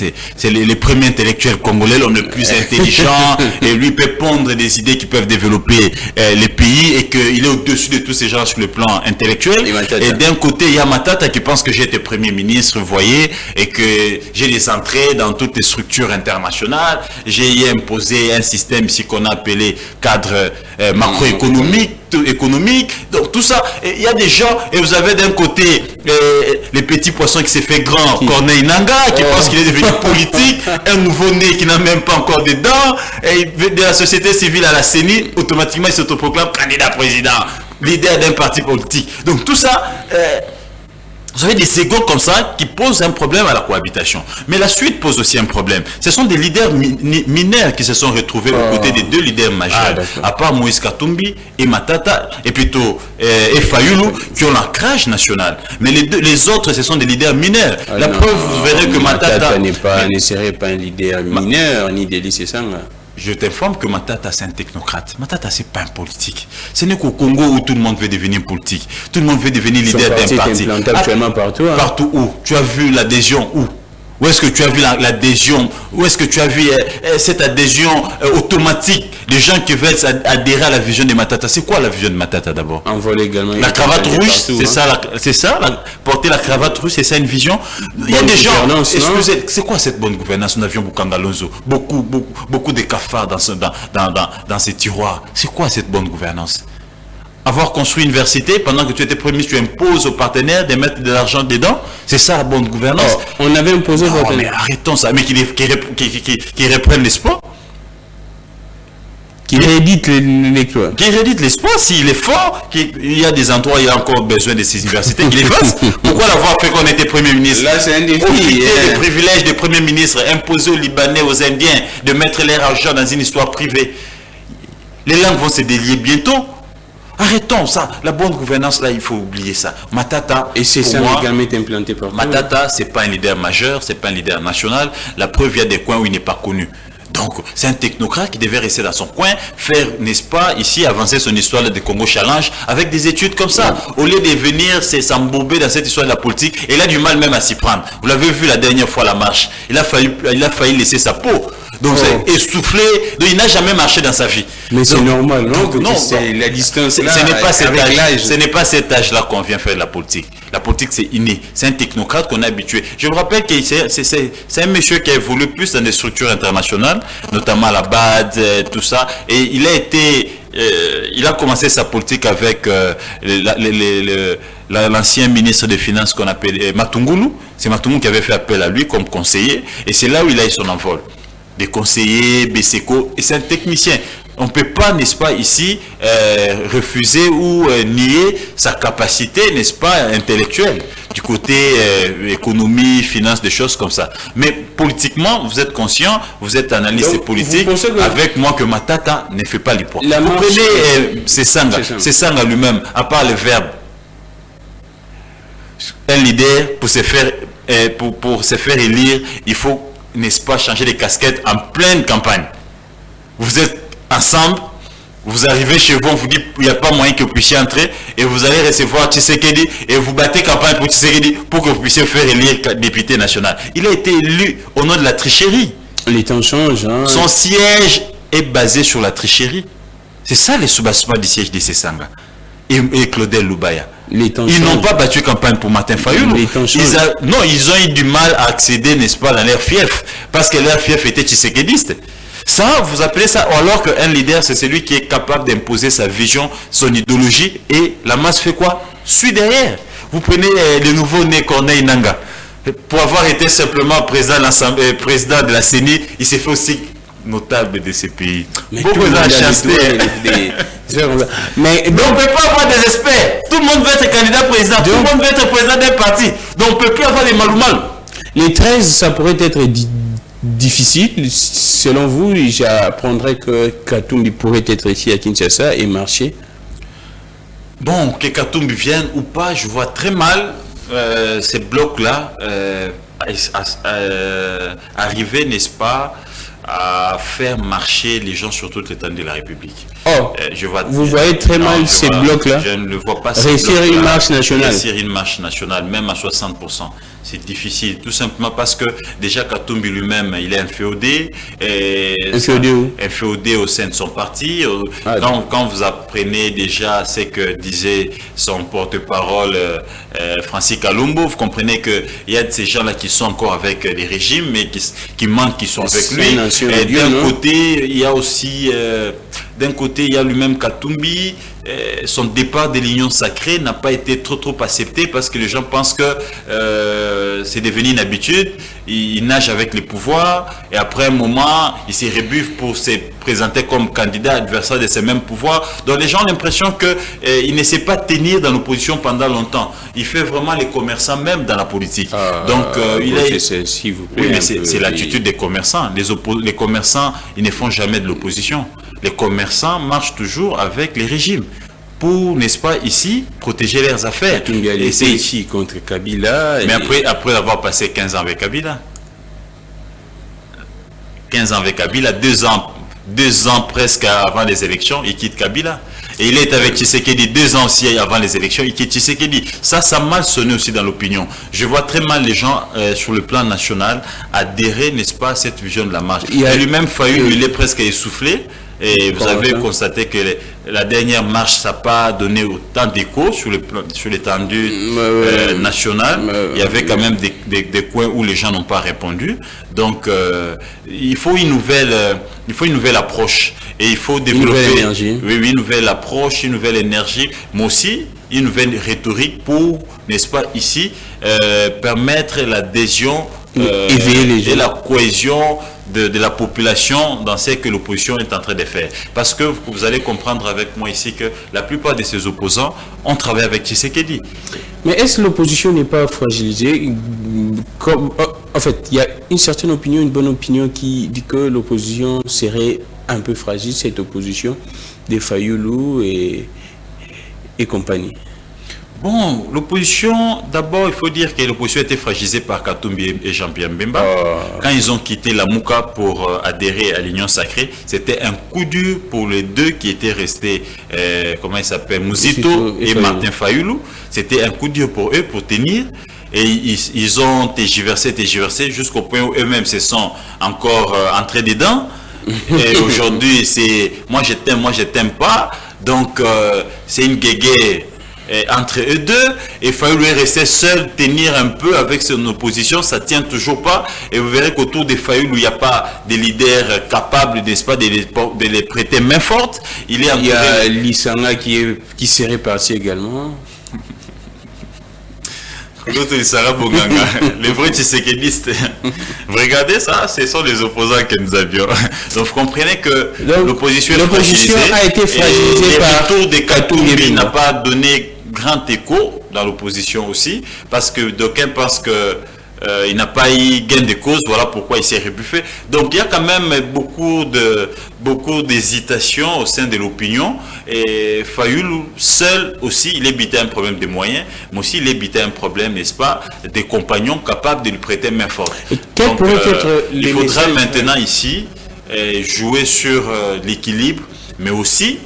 les premiers intellectuels congolais, l'homme le plus intelligent. Et lui peut pondre des idées qui peuvent développer les pays et qu'il est au-dessus de tous ces gens sur le plan intellectuel. Matata. Et d'un côté, il y a Matata qui pense que j'ai été Premier ministre, vous voyez, et que j'ai des entrées dans toutes les structures internationales. J'ai imposé un système ici qu'on a appelé cadre macroéconomique. Donc tout ça, il y a des gens, et vous avez d'un côté les petits poissons qui s'est fait grand, Corneille Nangaa, qui pense qu'il est devenu politique, un nouveau-né qui n'a même pas encore de dents, et de la société civile à la CENI, automatiquement il s'autoproclame candidat président, leader d'un parti politique. Donc tout ça, vous avez des secondes comme ça qui posent un problème à la cohabitation. Mais la suite pose aussi un problème. Ce sont des leaders mineurs qui se sont retrouvés aux côtés des deux leaders majeurs, à part Moïse Katumbi et Matata, et plutôt Fayulu, qui ont l'ancrage national. Mais les autres, ce sont des leaders mineurs. La preuve, vous verrez que Matata ne serait pas un leader mineur, ni des lycées Sanga. Je t'informe que Matata, c'est un technocrate. Matata, c'est pas un politique. Ce n'est qu'au Congo où tout le monde veut devenir politique. Tout le monde veut devenir leader d'un parti. Actuellement partout. Hein. Partout où? Tu as vu l'adhésion où? Où est-ce que tu as vu l'adhésion? Où est-ce que tu as vu cette adhésion automatique des gens qui veulent adhérer à la vision de Matata? C'est quoi la vision de Matata d'abord? Envoler également. La cravate rouge, c'est ça, porter la cravate rouge, c'est ça une vision? Il y a des gens, excusez, c'est quoi cette bonne gouvernance? Nous avions Bukangalonzo, beaucoup de cafards dans ces tiroirs. C'est quoi cette bonne gouvernance? Avoir construit une université, pendant que tu étais Premier ministre, tu imposes aux partenaires de mettre de l'argent dedans. C'est ça la bonne gouvernance. On avait imposé aux partenaires. Mais arrêtons ça. Mais qui reprennent l'espoir. Qui réédite l'espoir. Qui réédite l'espoir. S'il est fort, il y a des endroits où il y a encore besoin de ces universités, qu'il les fasse. Pourquoi l'avoir fait quand on était Premier ministre? Là, c'est un défi. Profiter des privilèges des Premiers ministres, imposer aux Libanais, aux Indiens, de mettre leur argent dans une histoire privée. Les langues vont se délier bientôt. Arrêtons ça. La bonne gouvernance, là, il faut oublier ça. Matata, et c'est ça également est implanté partout. Matata, c'est pas un leader majeur, c'est pas un leader national. La preuve, il y a des coins où il n'est pas connu. Donc, c'est un technocrate qui devait rester dans son coin, faire, n'est-ce pas, ici, avancer son histoire de Congo Challenge avec des études comme ça. Au lieu de venir s'embourber dans cette histoire de la politique, et il a du mal même à s'y prendre. Vous l'avez vu la dernière fois à la marche. Il a failli laisser sa peau. Donc, c'est essoufflé. Donc, il n'a jamais marché dans sa vie. Mais c'est normal, non? Non, c'est la distance là. Ce n'est pas cet âge-là qu'on vient faire de la politique. La politique, c'est inné. C'est un technocrate qu'on est habitué. Je me rappelle que c'est un monsieur qui a évolué plus dans des structures internationales, notamment la BAD, tout ça. Et il a commencé sa politique avec l'ancien ministre des Finances qu'on appelle Matungulu. C'est Matungulu qui avait fait appel à lui comme conseiller. Et c'est là où il a eu son envol. Des conseillers, BSECO, et c'est un technicien. On ne peut pas, n'est-ce pas, ici, refuser ou nier sa capacité, n'est-ce pas, intellectuelle, du côté économie, finance, des choses comme ça. Mais politiquement, vous êtes conscient, vous êtes analyste politique, avec moi que Matata ne fait pas les poids. Vous prenez Sesanga lui-même, à part le verbe, un leader, pour se faire élire, il faut, n'est-ce pas, changer les casquettes en pleine campagne. Vous êtes ensemble, vous arrivez chez vous, on vous dit il n'y a pas moyen que vous puissiez entrer, et vous allez recevoir Tshisekedi, et vous battez campagne pour Tshisekedi pour que vous puissiez faire élire député national. Il a été élu au nom de la tricherie. Les temps changent. Hein. Son siège est basé sur la tricherie. C'est ça les soubassement du siège de Sesanga et Claudel Loubaya. Ils n'ont pas battu campagne pour Martin Fayulu. Non, ils ont eu du mal à accéder, n'est-ce pas, dans leur fief, parce que leur fief était tshisekédiste. Ça, vous appelez ça, alors qu'un leader, c'est celui qui est capable d'imposer sa vision, son idéologie, et la masse fait quoi? Suit derrière. Vous prenez le nouveau-né Corneille Nangaa. Pour avoir été simplement président de la CENI, il s'est fait aussi notable de ces pays. Beaucoup de mais donc on ne peut pas avoir des experts. Tout le monde veut être candidat président. Tout le monde veut être président d'un parti. Donc on ne peut plus avoir des maloumal. Les 13, ça pourrait être difficile. Selon vous, j'apprendrais que Katumbi pourrait être ici à Kinshasa et marcher. Bon, que Katumbi vienne ou pas, je vois très mal ces blocs-là arriver, n'est-ce pas, à faire marcher les gens sur toute l'étendue de la République. Oh, vous voyez très mal ces blocs-là. Je ne le vois pas. Réussir une marche nationale. Réussir une marche nationale, même à 60%. C'est difficile, tout simplement parce que déjà Katumbi lui-même, il est inféodé. Inféodé où? Inféodé au sein de son parti. Quand vous apprenez déjà ce que disait son porte-parole Francis Kalumbo, vous comprenez qu'il y a de ces gens-là qui sont encore avec les régimes, mais qui mentent, qui sont avec lui. Et d'un côté, il y a aussi... d'un côté, il y a lui-même Katumbi. Son départ de l'Union sacrée n'a pas été trop accepté parce que les gens pensent que c'est devenu une habitude. Il nage avec les pouvoirs et après un moment, il se rebuffe pour se présenter comme candidat adversaire de ces mêmes pouvoirs. Donc les gens ont l'impression qu'il ne sait pas tenir dans l'opposition pendant longtemps. Il fait vraiment les commerçants même dans la politique. Donc il est... S'il vous plaît, oui, mais c'est l'attitude des commerçants. Les commerçants, ils ne font jamais de l'opposition. Les commerçants marchent toujours avec les régimes pour, n'est-ce pas, ici, protéger leurs affaires. Et c'est ici contre Kabila. Mais après avoir passé 15 ans avec Kabila, 15 ans avec Kabila, 2 ans presque avant les élections, il quitte Kabila. Et il est avec Tshisekedi 2 ans aussi avant les élections, il quitte Tshisekedi. Ça a mal sonné aussi dans l'opinion. Je vois très mal les gens sur le plan national adhérer, n'est-ce pas, à cette vision de la marche. Et lui-même, Fayoulou, il est presque essoufflé. Et vous avez constaté que la dernière marche, ça n'a pas donné autant d'écho sur l'étendue nationale. Il y avait quand même des coins où les gens n'ont pas répondu. Donc, il faut une nouvelle approche. Et il faut développer une nouvelle approche, une nouvelle énergie, mais aussi une nouvelle rhétorique pour, n'est-ce pas, ici, permettre l'adhésion et la cohésion de la population dans ce que l'opposition est en train de faire. Parce que vous allez comprendre avec moi ici que la plupart de ces opposants ont travaillé avec Tshisekedi. Mais est-ce que l'opposition n'est pas fragilisée? En fait, il y a une certaine opinion, une bonne opinion qui dit que l'opposition serait un peu fragile, cette opposition des Fayoulou et compagnie. Bon, l'opposition, d'abord, il faut dire que l'opposition a été fragilisée par Katumbi et Jean-Pierre Mbemba. Quand ils ont quitté la Mouka pour adhérer à l'Union sacrée, c'était un coup dur pour les deux qui étaient restés, comment ils s'appellent, Mouzito et Martin Fayoulou. C'était un coup dur pour eux pour tenir. Et ils ont tergiversé jusqu'au point où eux-mêmes se sont encore entrés dedans. Et aujourd'hui, c'est moi je t'aime pas. Donc, c'est une guéguerre entre eux deux, et Fayoulou est resté seul, tenir un peu avec son opposition, ça tient toujours pas, et vous verrez qu'autour de Fayoulou, il n'y a pas de leaders capables, n'est-ce pas, de les prêter main forte. Il y a Lissanga qui serait parti également. L'autre Lissanga Bonganga, les vrais Tshisekedistes. Vous regardez ça, ce sont les opposants que nous avions. Donc vous comprenez que l'opposition a été fragilisée par le retour de Katumbi n'a pas donné grand écho dans l'opposition aussi, parce que d'aucuns pensent que il n'a pas eu gain de cause, voilà pourquoi il s'est rebuffé. Donc il y a quand même beaucoup d'hésitation au sein de l'opinion, et Fayoulou seul aussi, il évitait un problème de moyens, mais aussi il évitait un problème, n'est-ce pas, des compagnons capables de lui prêter main forte. Donc il faudra maintenant ici jouer sur l'équilibre, mais aussi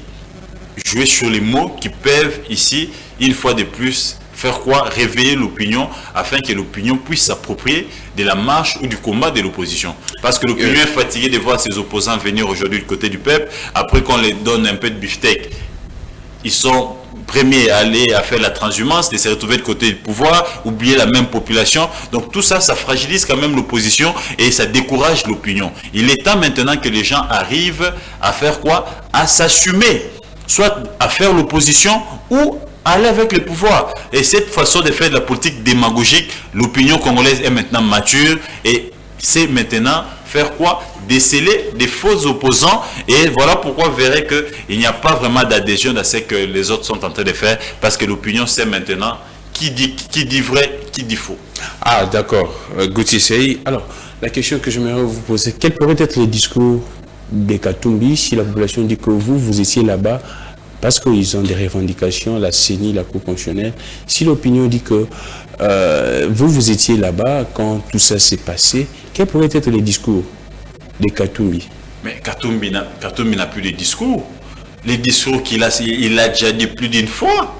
jouer sur les mots qui peuvent ici, une fois de plus, faire quoi? Réveiller l'opinion, afin que l'opinion puisse s'approprier de la marche ou du combat de l'opposition. Parce que l'opinion est fatiguée de voir ses opposants venir aujourd'hui du côté du peuple, après qu'on les donne un peu de beefsteak. Ils sont premiers à aller à faire la transhumance, de se retrouver de côté du pouvoir, oublier la même population. Donc tout ça, ça fragilise quand même l'opposition et ça décourage l'opinion. Il est temps maintenant que les gens arrivent à faire quoi? À s'assumer, soit à faire l'opposition ou aller avec le pouvoir. Et cette façon de faire de la politique démagogique, l'opinion congolaise est maintenant mature et c'est maintenant faire quoi? Déceler des faux opposants, et voilà pourquoi vous verrez qu'il n'y a pas vraiment d'adhésion à ce que les autres sont en train de faire, parce que l'opinion sait maintenant qui dit vrai, qui dit faux. Ah d'accord, Gauthier Sey. Alors, la question que j'aimerais vous poser, quel pourrait être le discours de Katumbi si la population dit que vous étiez là-bas parce qu'ils ont des revendications, la CENI, la Cour constitutionnelle. Si l'opinion dit que vous étiez là-bas quand tout ça s'est passé, quel pourrait être le discours de Katumbi? Mais Katumbi n'a plus de discours. les discours qu'il a, il l'a déjà dit plus d'une fois.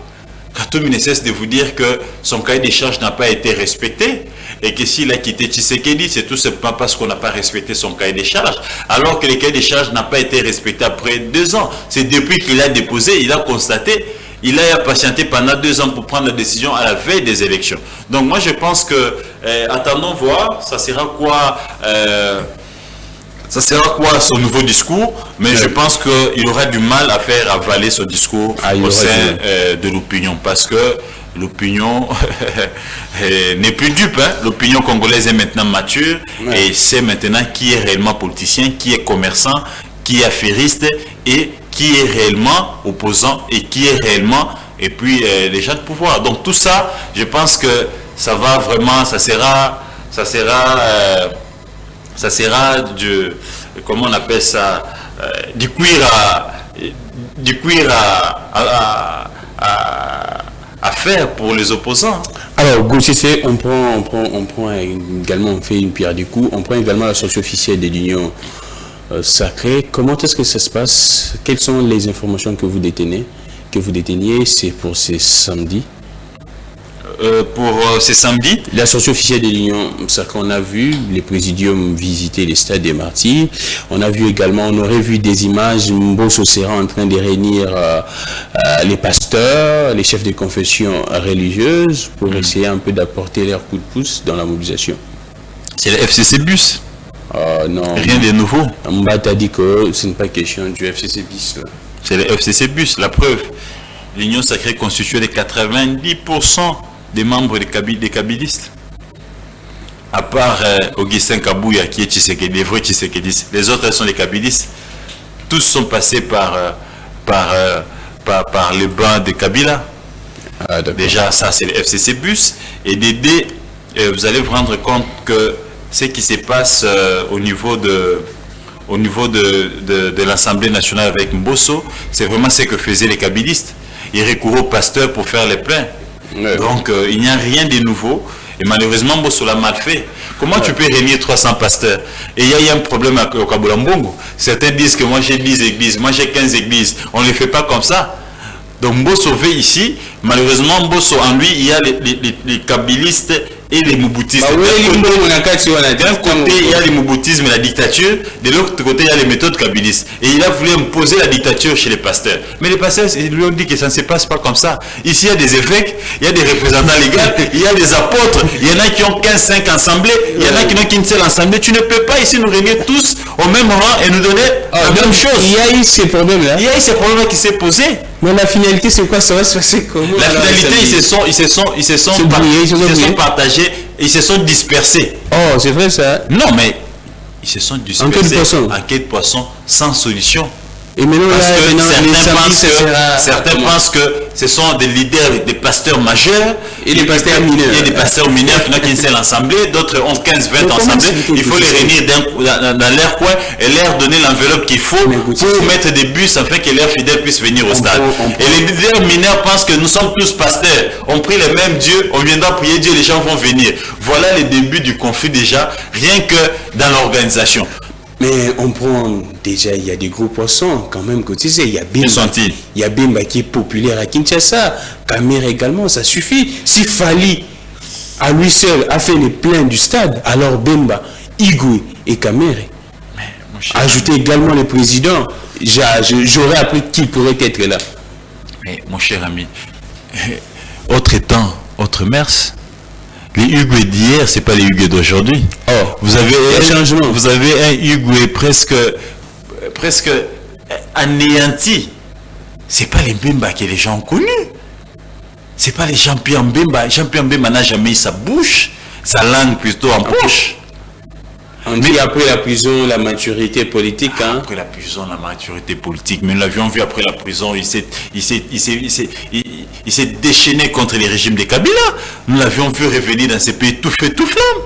Katumbi ne cesse de vous dire que son cahier des charges n'a pas été respecté et que s'il a quitté Tshisekedi, c'est tout simplement parce qu'on n'a pas respecté son cahier des charges, alors que le cahier des charges n'a pas été respecté après 2 ans. C'est depuis qu'il a déposé, il a constaté, il a patienté pendant 2 ans pour prendre la décision à la veille des élections. Donc moi je pense que, attendons voir, ça sera quoi son nouveau discours, mais je pense qu'il aura du mal à faire avaler son discours au sein de l'opinion, parce que l'opinion n'est plus dupe. Hein? L'opinion congolaise est maintenant mature et sait maintenant qui est réellement politicien, qui est commerçant, qui est affairiste et qui est réellement opposant et qui est réellement, et puis les gens de pouvoir. Donc tout ça, je pense que ça va vraiment, ça sera du, comment on appelle ça, du cuir à faire pour les opposants. Alors, Gauthier, on prend également, on fait une pierre du coup, on prend également la sortie officielle de l'Union sacrée. Comment est-ce que ça se passe? Quelles sont les informations que vous déteniez? C'est pour ces samedis? Pour ces samedis, la sortie officielle de l'Union sacrée, on a vu les présidiums visiter les stades des martyrs. On a vu également, on aurait vu des images, Mbosso sera en train de réunir les pasteurs, les chefs de confession religieuse pour essayer un peu d'apporter leur coup de pouce dans la mobilisation. C'est le FCC Bus. Non. Rien de nouveau. Mbata a dit que ce n'est pas question du FCC Bus. C'est le FCC Bus, la preuve. L'Union sacrée constituée de 90% des membres des kabylistes. À part Augustin Kabouya qui est Tshisekedi, les vrais Tshisekedistes. Les autres sont des kabylistes. Tous sont passés par le banc de Kabila. Déjà, ça c'est le FCC Bus. Et Dédé, vous allez vous rendre compte que ce qui se passe au niveau de l'Assemblée nationale avec Mbosso, c'est vraiment ce que faisaient les kabylistes. Ils recourent au pasteur pour faire les pleins. Donc il n'y a rien de nouveau. Et malheureusement, Mbosso l'a mal fait. Comment tu peux réunir 300 pasteurs? Et il y a un problème au Kabulambongo. Certains disent que moi j'ai 10 églises, moi j'ai 15 églises. On ne les fait pas comme ça. Donc Mbosso fait ici. Malheureusement, Mbosso en lui, il y a les kabylistes et les mouboutistes. D'un côté, il y a les mouboutismes et la dictature. De l'autre côté, il y a les méthodes kabylistes. Et il a voulu imposer la dictature chez les pasteurs. Mais les pasteurs, ils lui ont dit que ça ne se passe pas comme ça. Ici, il y a des évêques, il y a des représentants légaux, il y a des apôtres. Il y en a qui ont 15-5 assemblées, il y en a qui n'ont qu'une seule assemblée. Tu ne peux pas ici nous réunir tous au même rang et nous donner la même chose. Il y a eu ces problèmes-là. Il y a eu ces problèmes qui s'est posé. Mais la finalité, c'est quoi? Ça va se passer comment? La finalité, ils se sont partagés, ils se sont dispersés. Oh, c'est vrai ça? Non, mais ils se sont dispersés. En quai de poisson, sans solution. Et maintenant, certains pensent que ce sont des leaders, des pasteurs majeurs et des pasteurs mineurs. Il y a des pasteurs mineurs qui n'ont qu'une seule assemblée, d'autres ont 15-20 assemblées. Il faut les réunir dans leur coin et leur donner l'enveloppe qu'il faut pour mettre des bus afin que leurs fidèles puissent venir au stade. Et les leaders mineurs pensent que nous sommes tous pasteurs. On prie le même Dieu, on viendra prier Dieu, les gens vont venir. Voilà le début du conflit déjà, rien que dans l'organisation. Mais on prend déjà, il y a des gros poissons quand même, que tu sais, il y a Bemba qui est populaire à Kinshasa, Kamere également, ça suffit. Si Fali, à lui seul, a fait les pleins du stade, alors Bemba, Igwe et Kamere. Ajoutez également les présidents, j'aurais appris qui pourrait être là. Mais mon cher ami, autre temps, autre mœurs. Les Hugues d'hier, c'est pas les Hugues d'aujourd'hui. Vous avez un Hugues presque anéanti. C'est pas les Bemba que les gens ont connus. C'est pas les Jean-Pierre Bemba. Jean-Pierre Bemba n'a jamais eu sa bouche, sa langue plutôt en poche. On dit après la prison, la maturité politique. Hein? Après la prison, la maturité politique. Mais nous l'avions vu après la prison, il s'est déchaîné contre les régimes des Kabila. Nous l'avions vu revenir dans ces pays tout feu, tout flamme.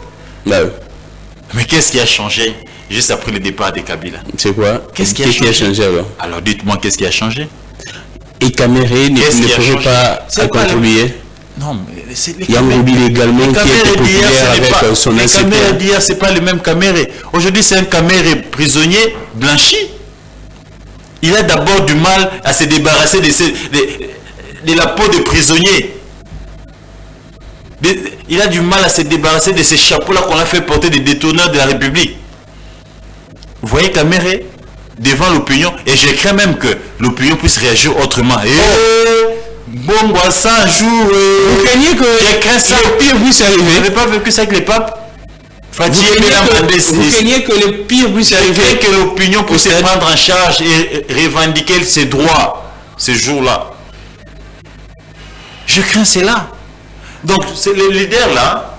Mais qu'est-ce qui a changé juste après le départ des Kabila? C'est quoi? Qu'est-ce qui a changé alors? Alors dites-moi, qu'est-ce qui a changé? Et Kamere ne pourrait pas contribuer? Non, mais il y a un mobile également qui est populaire avec son incipient. Les Kamere d'hier, ce n'est pas le même Kamere. Aujourd'hui, c'est un Kamere prisonnier blanchi. Il a d'abord du mal à se débarrasser de la peau de prisonnier. Il a du mal à se débarrasser de ces chapeaux-là qu'on a fait porter des détourneurs de la République. Vous voyez Kamere devant l'opinion, et je crains même que l'opinion puisse réagir autrement. Bon, moi, 100 jours. Vous craignez que le pire puisse arriver? Vous n'avez pas vécu ça avec les papes? Vous craignez que le pire puisse arriver, que l'opinion puisse se prendre en charge et revendiquer ses droits ces jours-là. Je crains cela. Donc, les leaders là,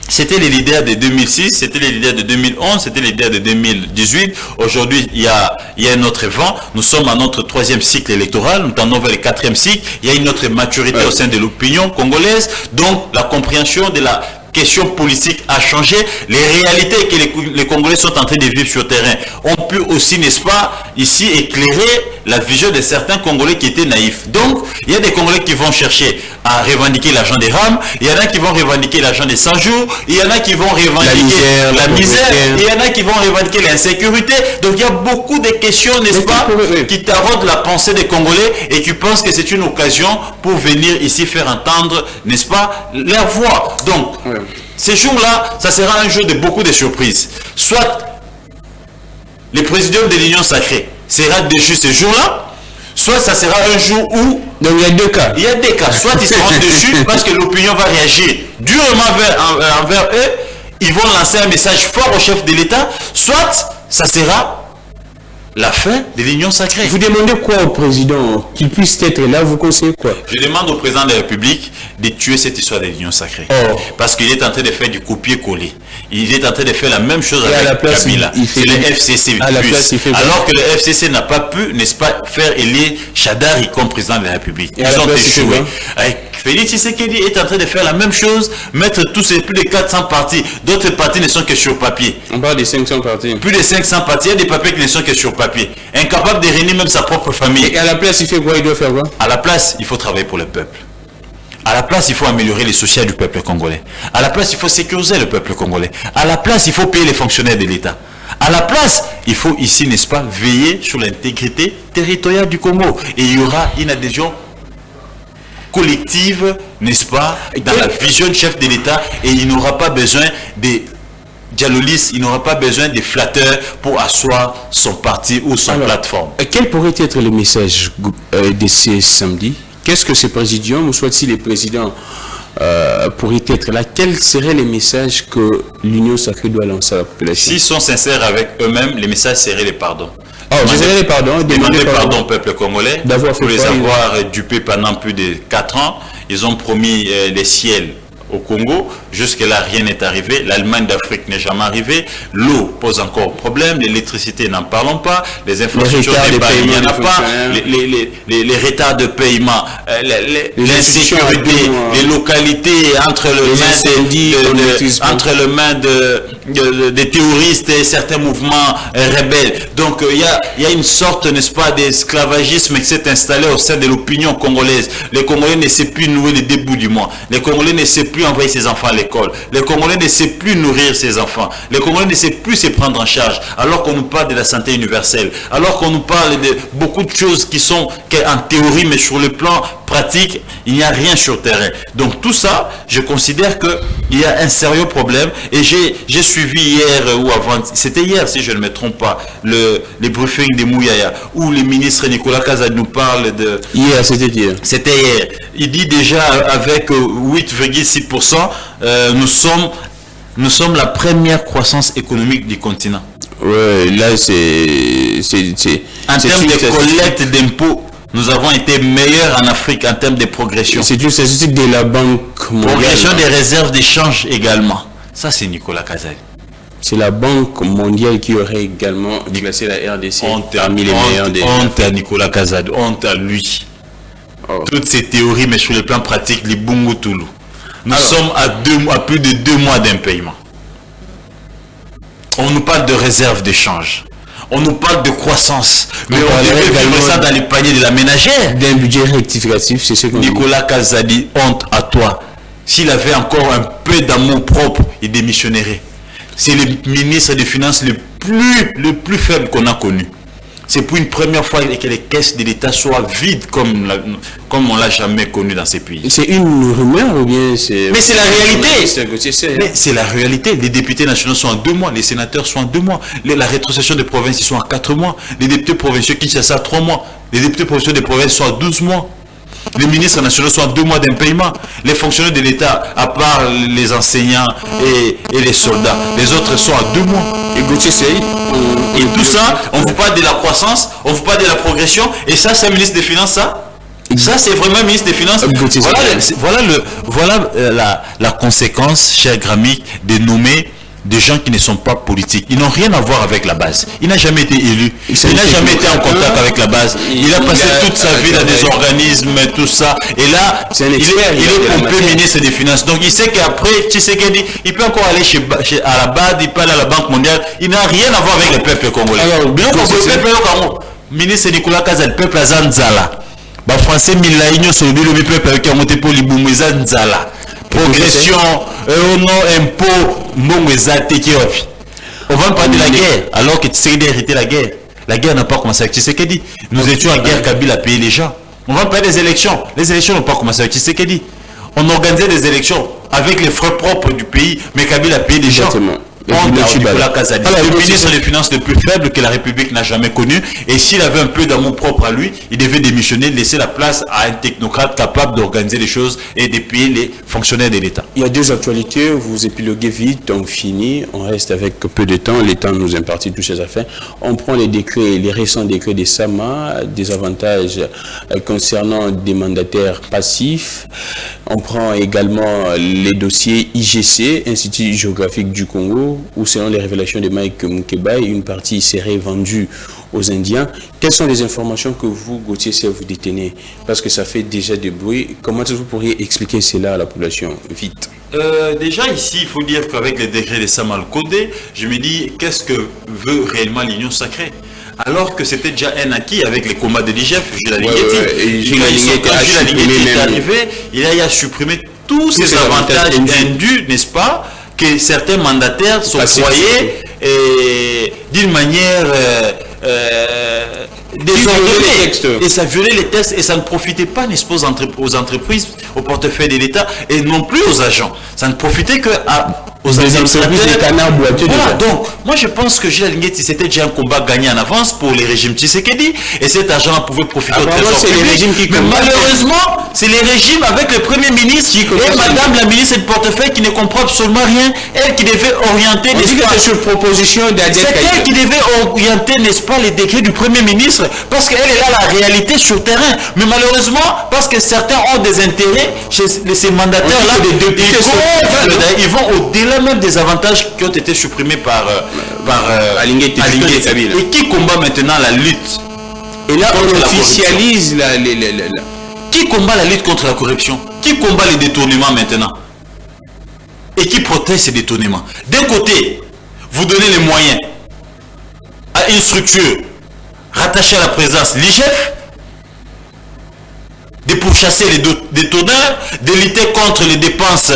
c'était les leaders de 2006, c'était les leaders de 2011, c'était les leaders de 2018. Aujourd'hui, il y a un autre vent. Nous sommes à notre 3e cycle électoral. Nous tendons vers le 4e cycle. Il y a une autre maturité au sein de l'opinion congolaise. Donc, la compréhension de la question politique a changé. Les réalités que les Congolais sont en train de vivre sur le terrain ont pu aussi, n'est-ce pas, ici éclairer la vision de certains Congolais qui étaient naïfs. Donc, il y a des Congolais qui vont chercher à revendiquer l'argent des rames, il y en a qui vont revendiquer l'argent des 100 jours, il y en a qui vont revendiquer la misère, il y en a qui vont revendiquer l'insécurité. Donc, il y a beaucoup de questions, n'est-ce pas, qui taraudent la pensée des Congolais et qui pensent que c'est une occasion pour venir ici faire entendre, n'est-ce pas, leur voix. Donc, ces jours-là, ça sera un jour de beaucoup de surprises. Soit le président de l'Union sacrée sera déchu ce jour-là, soit ça sera un jour où... Donc il y a deux cas. Il y a des cas. Soit ils seront déchus parce que l'opinion va réagir durement envers eux. Ils vont lancer un message fort au chef de l'État. Soit ça sera la fin de l'Union sacrée. Vous demandez quoi au président? Qu'il puisse être là, vous conseillez quoi? Je demande au président de la République de tuer cette histoire de l'Union sacrée. Parce qu'il est en train de faire du copier-coller. Il est en train de faire la même chose avec Kabila. C'est le FCC. Alors que le FCC n'a pas pu, n'est-ce pas, faire élire Chadari comme président de la République. Ils ont échoué. Félix Tshisekedi est en train de faire la même chose, mettre tous ces plus de 400 partis. D'autres partis ne sont que sur papier. On parle de 500 partis. Plus de 500 partis, il y a des papiers qui ne sont que sur papier. Incapable de réunir même sa propre famille. Et à la place, il fait quoi? Il doit faire quoi? À la place, il faut travailler pour le peuple. À la place, il faut améliorer les sociales du peuple congolais. À la place, il faut sécuriser le peuple congolais. À la place, il faut payer les fonctionnaires de l'État. À la place, il faut ici, n'est-ce pas, veiller sur l'intégrité territoriale du Congo. Et il y aura une adhésion collective, n'est-ce pas, dans la vision du chef de l'État, et il n'aura pas besoin des dialoguistes, il n'aura pas besoin des flatteurs pour asseoir son parti ou son plateforme. Quel pourrait être le message de ce samedi? Qu'est-ce que ce présidium, ou soit-il les présidents, pourrait être là? Quel serait le message que l'Union sacrée doit lancer à la population? S'ils sont sincères avec eux-mêmes, les messages seraient les pardons. Demander pardon au peuple congolais pour les avoir dupés pendant plus de 4 ans. Ils ont promis les ciels au Congo. Jusque-là, rien n'est arrivé. L'Allemagne d'Afrique n'est jamais arrivée. L'eau pose encore problème. L'électricité, n'en parlons pas. Les infrastructures de paiement, il n'y en a pas. Les retards de paiement, l'insécurité, les localités entre les mains des terroristes et certains mouvements rebelles. Donc, il y a une sorte, n'est-ce pas, d'esclavagisme qui s'est installé au sein de l'opinion congolaise. Les Congolais ne savent plus nouer les débuts du mois. Les Congolais ne savent plus envoyer ses enfants à l'école. Les Congolais ne savent plus nourrir ses enfants. Les Congolais ne savent plus se prendre en charge. Alors qu'on nous parle de la santé universelle. Alors qu'on nous parle de beaucoup de choses qui sont en théorie, mais sur le plan pratique, il n'y a rien sur le terrain. Donc tout ça, je considère qu'il y a un sérieux problème. Et j'ai suivi hier ou avant, c'était hier si je ne me trompe pas, le briefing de Mouyaya, où le ministre Nicolas Kazadi nous parle de... Hier, c'était hier. C'était hier. Il dit déjà avec 8,6%, nous sommes la première croissance économique du continent. Ouais, là c'est en termes de collecte d'impôts, nous avons été meilleurs en Afrique en termes de progression. C'est une statistique de la Banque mondiale. Progression des réserves d'échange également. Ça, c'est Nicolas Kazadi. C'est la Banque mondiale qui aurait également classé la RDC parmi les meilleurs des... Honte à Nicolas Kazadi, honte à lui. Toutes ces théories, mais sur le plan pratique, les Bungu Toulou. Nous sommes à plus de 2 mois d'impayement. On nous parle de réserve d'échange. On nous parle de croissance. Mais on devait vivre ça dans les paniers de la ménagère. D'un budget rectificatif, c'est ce qu'on dit. Nicolas Kazadi, honte à toi. S'il avait encore un peu d'amour propre, il démissionnerait. C'est le ministre des Finances le plus faible qu'on a connu. c'est pour une première fois que les caisses de l'État soient vides comme on l'a jamais connu dans ces pays. C'est une rumeur ou bien c'est... Mais c'est la réalité. Mais c'est la réalité. Les députés nationaux sont en 2 mois, les sénateurs sont en 2 mois. La rétrocession des provinces, ils sont à 4 mois. Les députés provinciaux Kinshasa, 3 mois. Les députés provinciaux des provinces sont à 12 mois. Les ministres nationaux sont à 2 mois d'impayement. Les fonctionnaires de l'État, à part les enseignants et les soldats, les autres sont à 2 mois. Et Gauthier Sey, et tout ça, on ne veut pas de la croissance, on ne veut pas de la progression. Et ça, c'est un ministre des Finances, ça. Ça, c'est vraiment un ministre des Finances. Voilà la conséquence, cher Grammy, de nommer des gens qui ne sont pas politiques. Ils n'ont rien à voir avec la base. Il n'a jamais été élu. Il n'a jamais été en contact avec la base. Il a passé toute sa vie dans des organismes, tout ça. Et là, il est pompé ministre des Finances. Donc, il sait qu'après, Tshisekedi, il peut encore aller à la BAD, il peut aller à la Banque mondiale. Il n'a rien à voir avec le peuple congolais. Ministre Nicolas Kaza, le peuple à Zanzala. Les Français, Milaïno, c'est le peuple avec un moté pour l'Iboumou, Zanzala. Progression, impôt, on va parler de la guerre, alors que Tshisekedi a hérité la guerre. La guerre n'a pas commencé avec Tshisekedi. Nous étions en guerre, Kabila a payé les gens. On va parler des élections. Les élections n'ont pas commencé avec Tshisekedi. On organisait des élections avec les frais propres du pays, mais Kabila a payé les gens. Le ministre des Finances le plus faible que la République n'a jamais connu. Et s'il avait un peu d'amour propre à lui, il devait démissionner, laisser la place à un technocrate capable d'organiser les choses et de payer les fonctionnaires de l'État. Il y a 2 actualités, vous épiloguez vite, on finit, on reste avec peu de temps, le temps nous impartit toutes ces affaires. On prend les décrets, les récents décrets des SAMA, des avantages concernant des mandataires passifs. On prend également les dossiers IGC, Institut géographique du Congo, où selon les révélations de Mike Mukeba, une partie serait vendue aux Indiens. Quelles sont les informations que vous, Gauthier, vous détenez? Parce que ça fait déjà des bruits. Comment vous pourriez expliquer cela à la population? Vite. Déjà ici, il faut dire qu'avec les décrets des Samal Codé, je me dis, qu'est-ce que veut réellement l'Union sacrée? Alors que c'était déjà un acquis avec les combats de l'IGF, Jules Aligeti. Jules Aligeti est arrivé, il a supprimé tous ces avantages indus, n'est-ce pas, que certains mandataires sont croyés d'une manière désordonnée. Et ça violait les textes et ça ne profitait pas, n'est-ce pas, aux entreprises, au portefeuille de l'État et non plus aux agents. Ça ne profitait que aux administrateurs. Voilà, donc moi je pense que Jules Aligeti, c'était déjà un combat gagné en avance pour les régimes Tshisekedi et cet argent pouvait profiter au trésor public. Mais malheureusement, c'est les régimes avec le Premier ministre et Madame la ministre du portefeuille qui ne comprend absolument rien. Elle qui devait orienter, n'est-ce pas, sur proposition c'est elle qui devait orienter, n'est-ce pas, les décrets du Premier ministre, parce qu'elle est là la réalité sur le terrain. Mais malheureusement, parce que certains ont des intérêts chez ces mandataires-là, ils vont au-delà même des avantages qui ont été supprimés par Aligeti. Et qui combat maintenant la lutte? Et là, on officialise Qui combat la lutte contre la corruption? Qui combat les détournements maintenant? Et qui protège ces détournements? D'un côté, vous donnez les moyens à une structure rattachée à la présidence, l'IGF, de pourchasser les détourneurs, de lutter contre les dépenses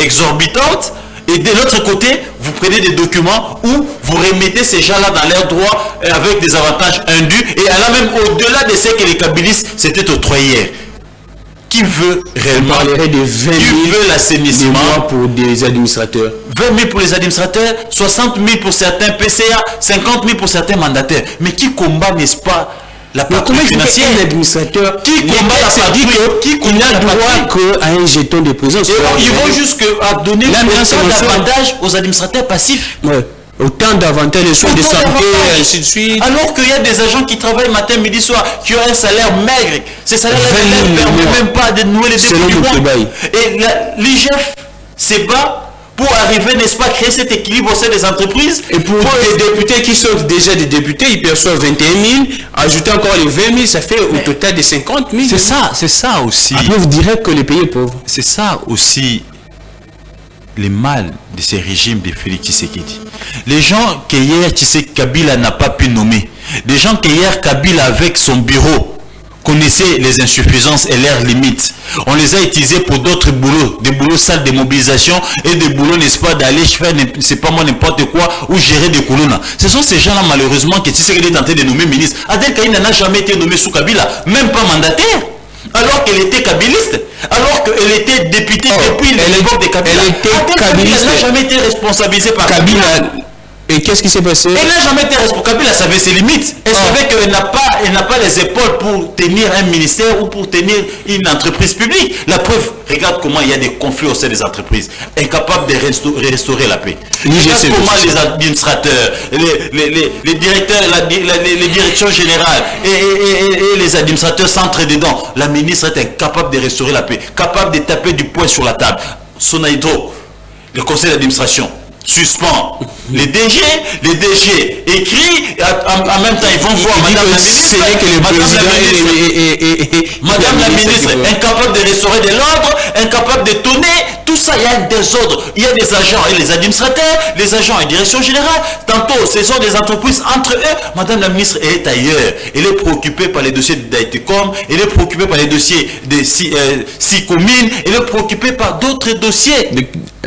exorbitantes. Et de l'autre côté, vous prenez des documents où vous remettez ces gens-là dans leurs droits avec des avantages indus et allant même au-delà de ce que les kabylistes s'étaient octroyés. Qui veut réellement l'assainissement pour des administrateurs? 20 000 pour les administrateurs, 60 000 pour certains PCA, 50 000 pour certains mandataires. Mais qui combat, n'est-ce pas, la patrouille financière? L'administrateur qui combat la patrouille? Il n'a droit qu'à un jeton de présence. Ils vont jusqu'à donner davantage aux administrateurs passifs. Ouais. Autant d'avantages, les soins de santé, ainsi de suite. Alors qu'il y a des agents qui travaillent matin, midi, soir, qui ont un salaire maigre. Ces salaires ne permettent même pas de nouer les défis du mois. Et l'IGF se bat pour arriver, n'est-ce pas, créer cet équilibre au sein des entreprises. Et pour les députés qui sont déjà des députés, ils perçoivent 21 000, ajouter encore les 20 000, ça fait au total de 50 000. C'est ça aussi. Après, vous direz que les pays est pauvre. C'est ça aussi le mal de ces régimes de Félix Tshisekedi. Les gens qu'hier Kabila n'a pas pu nommer, des gens qu'hier Kabila avec son bureau connaissait les insuffisances et leurs limites. On les a utilisés pour d'autres boulots, des boulots sales de mobilisation et des boulots, n'est-ce pas, d'aller faire, c'est pas moi, n'importe quoi, ou gérer des colonnes. Ce sont ces gens-là, malheureusement, qui Tshisekedi est tenté de nommer ministre. Adel Kaïna n'a jamais été nommé sous Kabila, même pas mandataire. Alors qu'elle était kabiliste, alors qu'elle était députée depuis l'époque de Kabila. Elle était kabiliste. Elle n'a jamais été responsabilisée par Kabila. Et qu'est-ce qui s'est passé? Elle n'a jamais été responsable. Kabila savait ses limites. Elle savait qu'elle n'a pas les épaules pour tenir un ministère ou pour tenir une entreprise publique. La preuve, regarde comment il y a des conflits au sein des entreprises, incapables de restaurer la paix. Regarde comment les administrateurs, les directeurs, les directions générales et les administrateurs s'entrent dedans. La ministre est incapable de restaurer la paix, capable de taper du poing sur la table. Sonaïdro, le conseil d'administration suspend les DG écrit en même temps ils vont voir Madame la ministre incapable de restaurer de l'ordre, incapable de tourner, tout ça, il y a un désordre, il y a des agents et les administrateurs, les agents et direction générale, tantôt ce sont des entreprises entre eux. Madame la ministre est ailleurs, elle est préoccupée par les dossiers d'Aïtecom, elle est préoccupée par les dossiers des 6 communes, elle est préoccupée par d'autres dossiers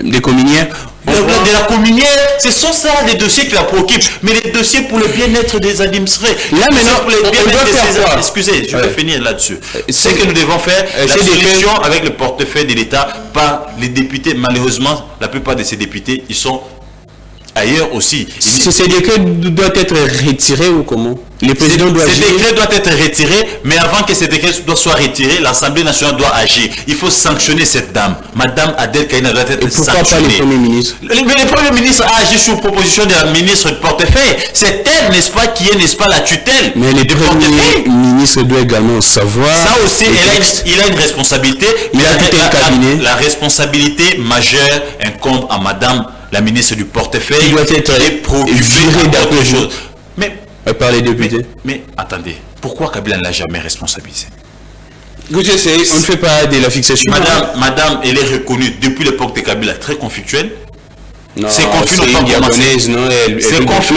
des communières. De la communière, ce sont ça les dossiers qui la préoccupent, mais les dossiers pour le bien-être des administrés. Là maintenant, pour le bien-être des excusez, je vais finir là-dessus. Ce que nous devons faire, la solution avec le portefeuille de l'État par les députés. Malheureusement, la plupart de ces députés, ils sont ailleurs aussi. Ces décrets doivent être retirés ou comment? Le président doit agir. Ces décrets doivent être retirés, mais avant que ces décrets soient retirés, l'Assemblée nationale doit agir. Il faut sanctionner cette dame. Madame Adel Kaïna doit être sanctionnée. Pourquoi pas le Premier ministre? Mais le Premier ministre a agi sur proposition de la ministre de portefeuille. C'est elle, n'est-ce pas, qui est, n'est-ce pas, la tutelle. Mais le Premier ministre doit également savoir. Ça aussi, il a une responsabilité. Il a tout un cabinet. La responsabilité majeure incombe à Madame la ministre du portefeuille. Il doit être viré d'autres choses. Mais par les députés. Mais attendez, pourquoi Kabila ne l'a jamais responsabilisé? Écoutez, on ne fait pas de la fixation. Madame, elle est reconnue depuis l'époque de Kabila très conflictuelle. Ces conflits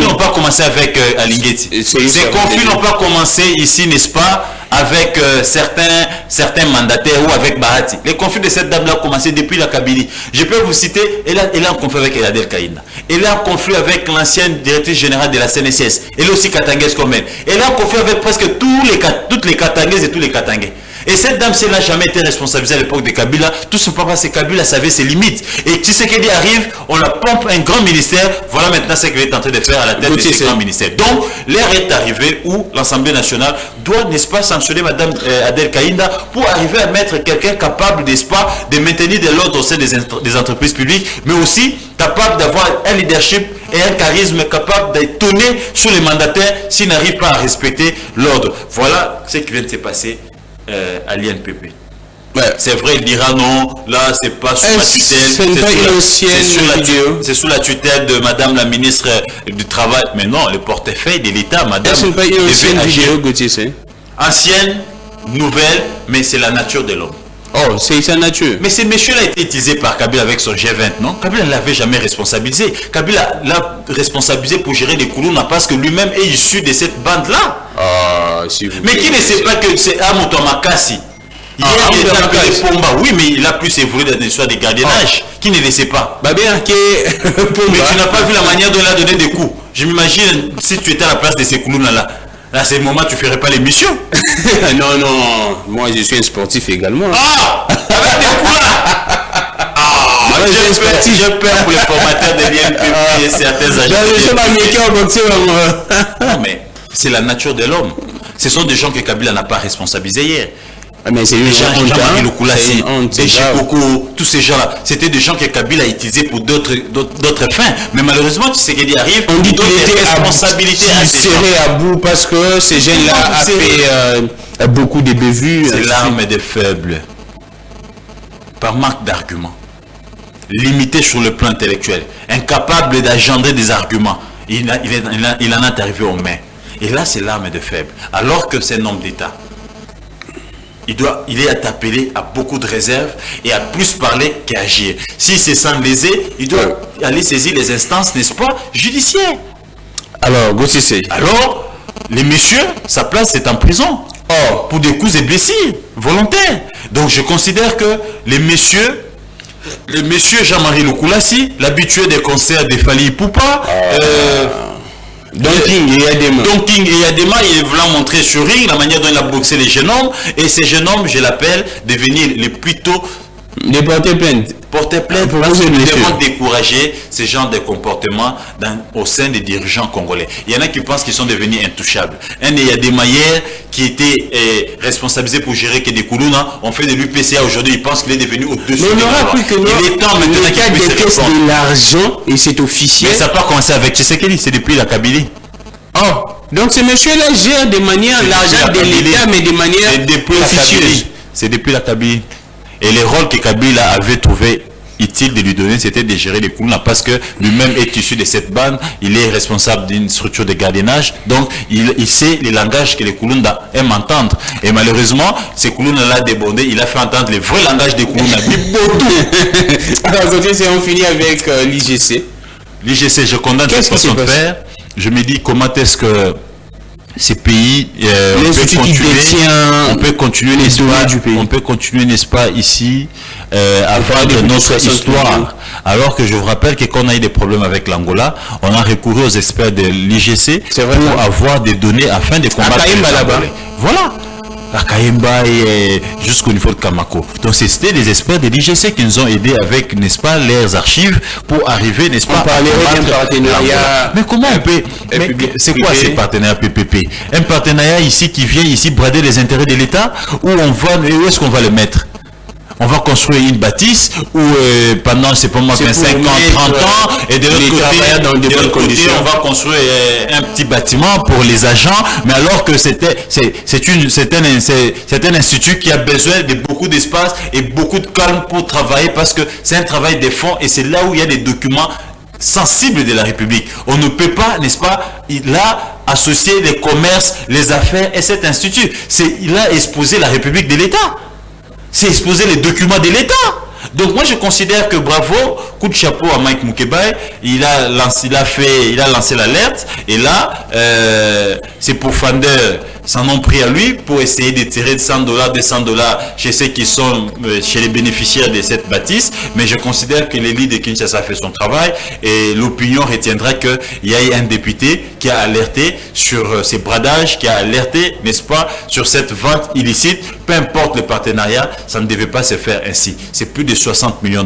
n'ont pas commencé avec Alingeti. Ces conflits n'ont pas commencé ici, n'est-ce pas, avec certains mandataires ou avec Bahati. Les conflits de cette dame-là ont commencé depuis la Kabylie. Je peux vous citer, elle est en conflit avec Adel Kaïna. Elle est en conflit avec l'ancienne directrice générale de la CNSS. Elle est aussi katangaise comme elle. Elle est en conflit avec presque toutes les katangaises et tous les katangais. Et cette dame, si elle n'a jamais été responsabilisée à l'époque de Kabila, tout simplement parce que Kabila savait ses limites. Et Tshisekedi arrive, on la pompe un grand ministère, voilà maintenant ce qu'elle est en train de faire à la tête de ce grand ministère. Donc, l'ère est arrivée où l'Assemblée nationale doit, n'est-ce pas, sanctionner Madame Adel Kaïna pour arriver à mettre quelqu'un capable, n'est-ce pas, de maintenir de l'ordre au sein des entreprises publiques, mais aussi capable d'avoir un leadership et un charisme capable d'étonner sur les mandataires s'ils n'arrivent pas à respecter l'ordre. Voilà ce qui vient de se passer à l'INPP. Ouais. C'est vrai, il dira non, là c'est pas sous la tutelle, c'est sous la tutelle de Madame la ministre du Travail, mais non, le portefeuille de l'État, Madame. C'est pas une ancienne vidéo, Gauthier, c'est ancienne, nouvelle, mais c'est la nature de l'homme. Oh, c'est sa nature. Mais ce monsieur-là a été utilisé par Kabila avec son G20, non? Kabila ne l'avait jamais responsabilisé. Kabila l'a responsabilisé pour gérer les Koulouna parce que lui-même est issu de cette bande-là. Ah, si vous mais qui ne sait pas que c'est Amoto Makassi? Il est appelé Pomba. Oui, mais il a plus évolué dans l'histoire des gardiennages. Qui ne le sait pas? Bah bien, mais tu n'as pas vu la manière dont il a donné des coups. Je m'imagine si tu étais à la place de ces Koulouna-là. À ce moment, tu ne ferais pas l'émission. Non, non, moi je suis un sportif également. Ah, avec des coups là. Ah, j'ai peur pour les formateurs de l'INPP et certains agents. Non, mais c'est la nature de l'homme. Ce sont des gens que Kabila n'a pas responsabilisés hier. Mais c'est les gens tous ces gens-là, c'était des gens que Kabila a utilisés pour d'autres fins. Mais malheureusement, Tshisekedi arrive, on dit qu'il était serré à bout parce que ces jeunes-là ont fait beaucoup de bévues. C'est l'arme des faibles. Par manque d'arguments. Limité sur le plan intellectuel. Incapable d'agendrer des arguments. Il en est arrivé aux mains. Et là, c'est l'arme des faibles. Alors que c'est un homme d'État. Il est appelé à beaucoup de réserves et à plus parler qu'agir. S'il se sent lésé, il doit aller saisir les instances, n'est-ce pas, judiciaires. Alors, Gauthier, alors, les messieurs, sa place c'est en prison. Or, pour des coups et blessures volontaires. Donc je considère que les messieurs Jean-Marie Loukoulassi, l'habitué des concerts de Fally Ipupa, Donking et Yadema, il est voulant montrer sur ring la manière dont il a boxé les jeunes hommes. Et ces jeunes hommes, je l'appelle, devenir les plutôt de porter plainte. Porter plainte parce que nous devons décourager ce genre de comportement au sein des dirigeants congolais. Il y en a qui pensent qu'ils sont devenus intouchables. Il y a des Maillères qui étaient responsabilisés pour gérer que des Koulouna. On fait de l'UPCA aujourd'hui. Il pense qu'il est devenu au-dessus. Mais on aura plus que il est temps maintenant qu'il puisse répondre. De l'argent et c'est officiel. Mais ça n'a pas commencé avec Tshisekedi, c'est depuis la Kabylie. Oh, donc ces messieurs-là gèrent de manière l'argent de l'État, mais de manière officieuse. C'est depuis la Kabylie. Et le rôle que Kabila avait trouvé utile de lui donner, c'était de gérer les Koulouna, parce que lui-même est issu de cette bande, il est responsable d'une structure de gardiennage, donc il sait les langages que les Koulouna aiment entendre. Et malheureusement, ces Koulouna-là débordé, il a fait entendre les vrais langages des Koulouna. Alors, on finit avec l'IGC. L'IGC, je condamne cette façon de faire. Je me dis, comment est-ce que ces pays, on peut continuer, n'est-ce pas, ici, à vendre notre histoire. Alors que je vous rappelle que quand on a eu des problèmes avec l'Angola, on a recouru aux experts de l'IGC pour avoir des données afin de combattre les Angolais. Voilà. À Kayemba et jusqu'au niveau de Kamako. Donc c'était des experts de l'IGC qui nous ont aidés avec, n'est-ce pas, leurs archives pour arriver, n'est-ce pas, à parler d'un partenariat. Mais comment on peut, c'est quoi ces partenariats PPP? Un partenariat ici qui vient ici brader les intérêts de l'État, où où est-ce qu'on va le mettre? On va construire une bâtisse où pendant, c'est pas moi, 25 ans, 30 ans, et de l'autre côté, on va construire un petit bâtiment pour les agents, mais alors que c'est un institut qui a besoin de beaucoup d'espace et beaucoup de calme pour travailler, parce que c'est un travail de fond et c'est là où il y a des documents sensibles de la République. On ne peut pas, n'est-ce pas, là, associer les commerces, les affaires et cet institut. Il a exposé la République de l'État. C'est exposer les documents de l'État. Donc moi je considère que bravo, coup de chapeau à Mike Mukebai, il a lancé l'alerte, et là c'est pour Fender, s'en ont pris à lui pour essayer de tirer $100, $200 chez ceux qui sont chez les bénéficiaires de cette bâtisse. Mais je considère que l'élite de Kinshasa a fait son travail, et l'opinion retiendra qu'il y a eu un député qui a alerté sur ces bradages, qui a alerté, n'est-ce pas, sur cette vente illicite. Peu importe le partenariat, ça ne devait pas se faire ainsi. C'est plus de 60 millions $.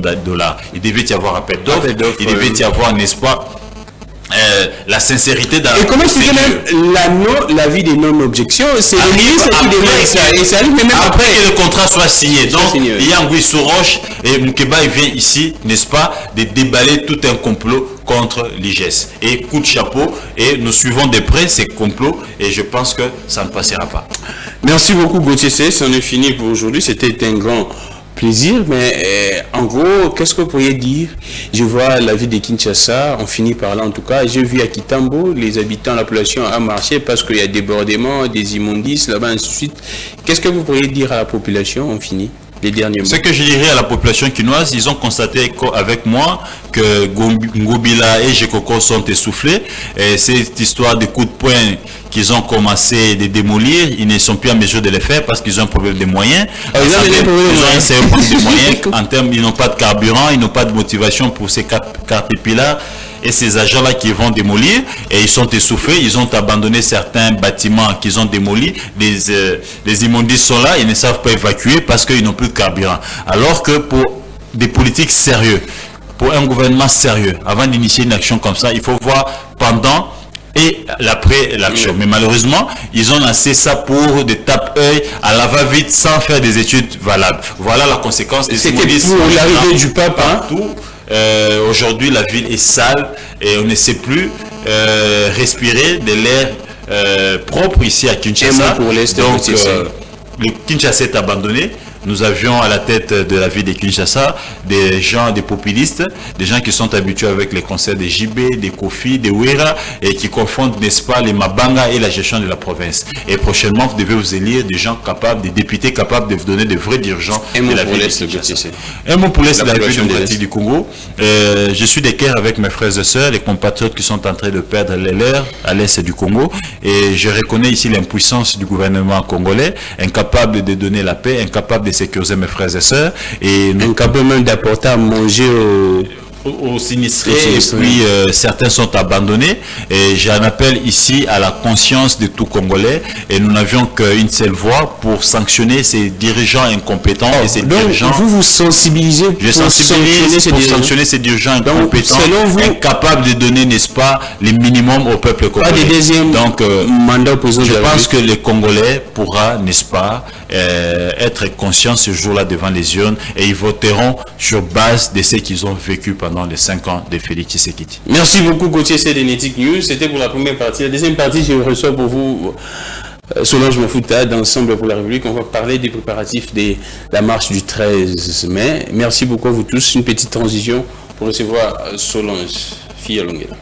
Il devait y avoir appel d'offres, il devait y avoir, n'est-ce pas, la sincérité dans et comment expliquer même l'avis des non-objections? C'est le ministre qui devait ça, et ça arrive même après que le contrat soit signé. Donc il y a Ngui Soroche et Mukeba, il vient ici, n'est-ce pas, de déballer tout un complot contre l'IGS. Et coup de chapeau, et nous suivons de près ces complots, et je pense que ça ne passera pas. Merci beaucoup Gauthier C, c'en est fini pour aujourd'hui. C'était un grand plaisir, mais en gros, qu'est-ce que vous pourriez dire? Je vois la ville de Kinshasa, on finit par là en tout cas. J'ai vu à Kitambo, les habitants, la population a marché parce qu'il y a des débordements, des immondices là-bas, ainsi de suite. Qu'est-ce que vous pourriez dire à la population? On finit. Les derniers mots. Ce que je dirais à la population quinoise, ils ont constaté avec moi que Ngobila et Jekoko sont essoufflés. Et cette histoire de coups de poing qu'ils ont commencé de démolir, ils ne sont plus en mesure de le faire parce qu'ils ont un problème de moyens. Ils ont un problème de moyens. En termes, ils n'ont pas de carburant, ils n'ont pas de motivation pour ces caterpillars et ces agents-là qui vont démolir, et ils sont essoufflés, ils ont abandonné certains bâtiments qu'ils ont démolis, les immondices sont là, ils ne savent pas évacuer parce qu'ils n'ont plus de carburant. Alors que pour des politiques sérieux, pour un gouvernement sérieux, avant d'initier une action comme ça, il faut voir pendant et après l'action. Mais malheureusement, ils ont lancé ça pour des tape-œil à la va-vite sans faire des études valables. Voilà la conséquence des immondices. C'était pour l'arrivée du pape, partout. Aujourd'hui, la ville est sale et on ne sait plus respirer de l'air propre ici à Kinshasa. Pour donc, le Kinshasa est abandonné. nous avions à la tête de la ville de Kinshasa des gens, des populistes, des gens qui sont habitués avec les concerts des JB, des Kofi, des Wera et qui confondent, n'est-ce pas, les Mabanga et la gestion de la province. Et prochainement, vous devez vous élire des gens capables, des députés capables de vous donner de vrais dirigeants de la ville de Kinshasa. Un mot pour l'Est de la République démocratique du Congo. Je suis d'équerre avec mes frères et sœurs, les compatriotes qui sont en train de perdre les leurs à l'Est du Congo. Et je reconnais ici l'impuissance du gouvernement congolais, incapable de donner la paix, incapable de sécuriser mes frères et sœurs, et incapable même d'apporter à manger aux sinistrés, et puis certains sont abandonnés, et j'en appelle ici à la conscience de tout Congolais, et nous n'avions qu'une seule voie pour sanctionner ces dirigeants incompétents et ces dirigeants. Vous sensibilisez pour sanctionner ces dirigeants incompétents, incapables de donner, n'est-ce pas, les minimums au peuple congolais. Pas de deuxième mandat opposant. Je pense que les Congolais pourra, n'est-ce pas, être conscients ce jour-là devant les urnes, et ils voteront sur base de ce qu'ils ont vécu pendant les 5 ans de Félix Tshisekedi. Merci beaucoup Gauthier, c'est Genetic News. C'était pour la première partie. La deuxième partie, je reçois pour vous Solange Mafouta d'Ensemble pour la République. On va parler des préparatifs de la marche du 13 mai. Merci beaucoup à vous tous. Une petite transition pour recevoir Solange Fille Longela.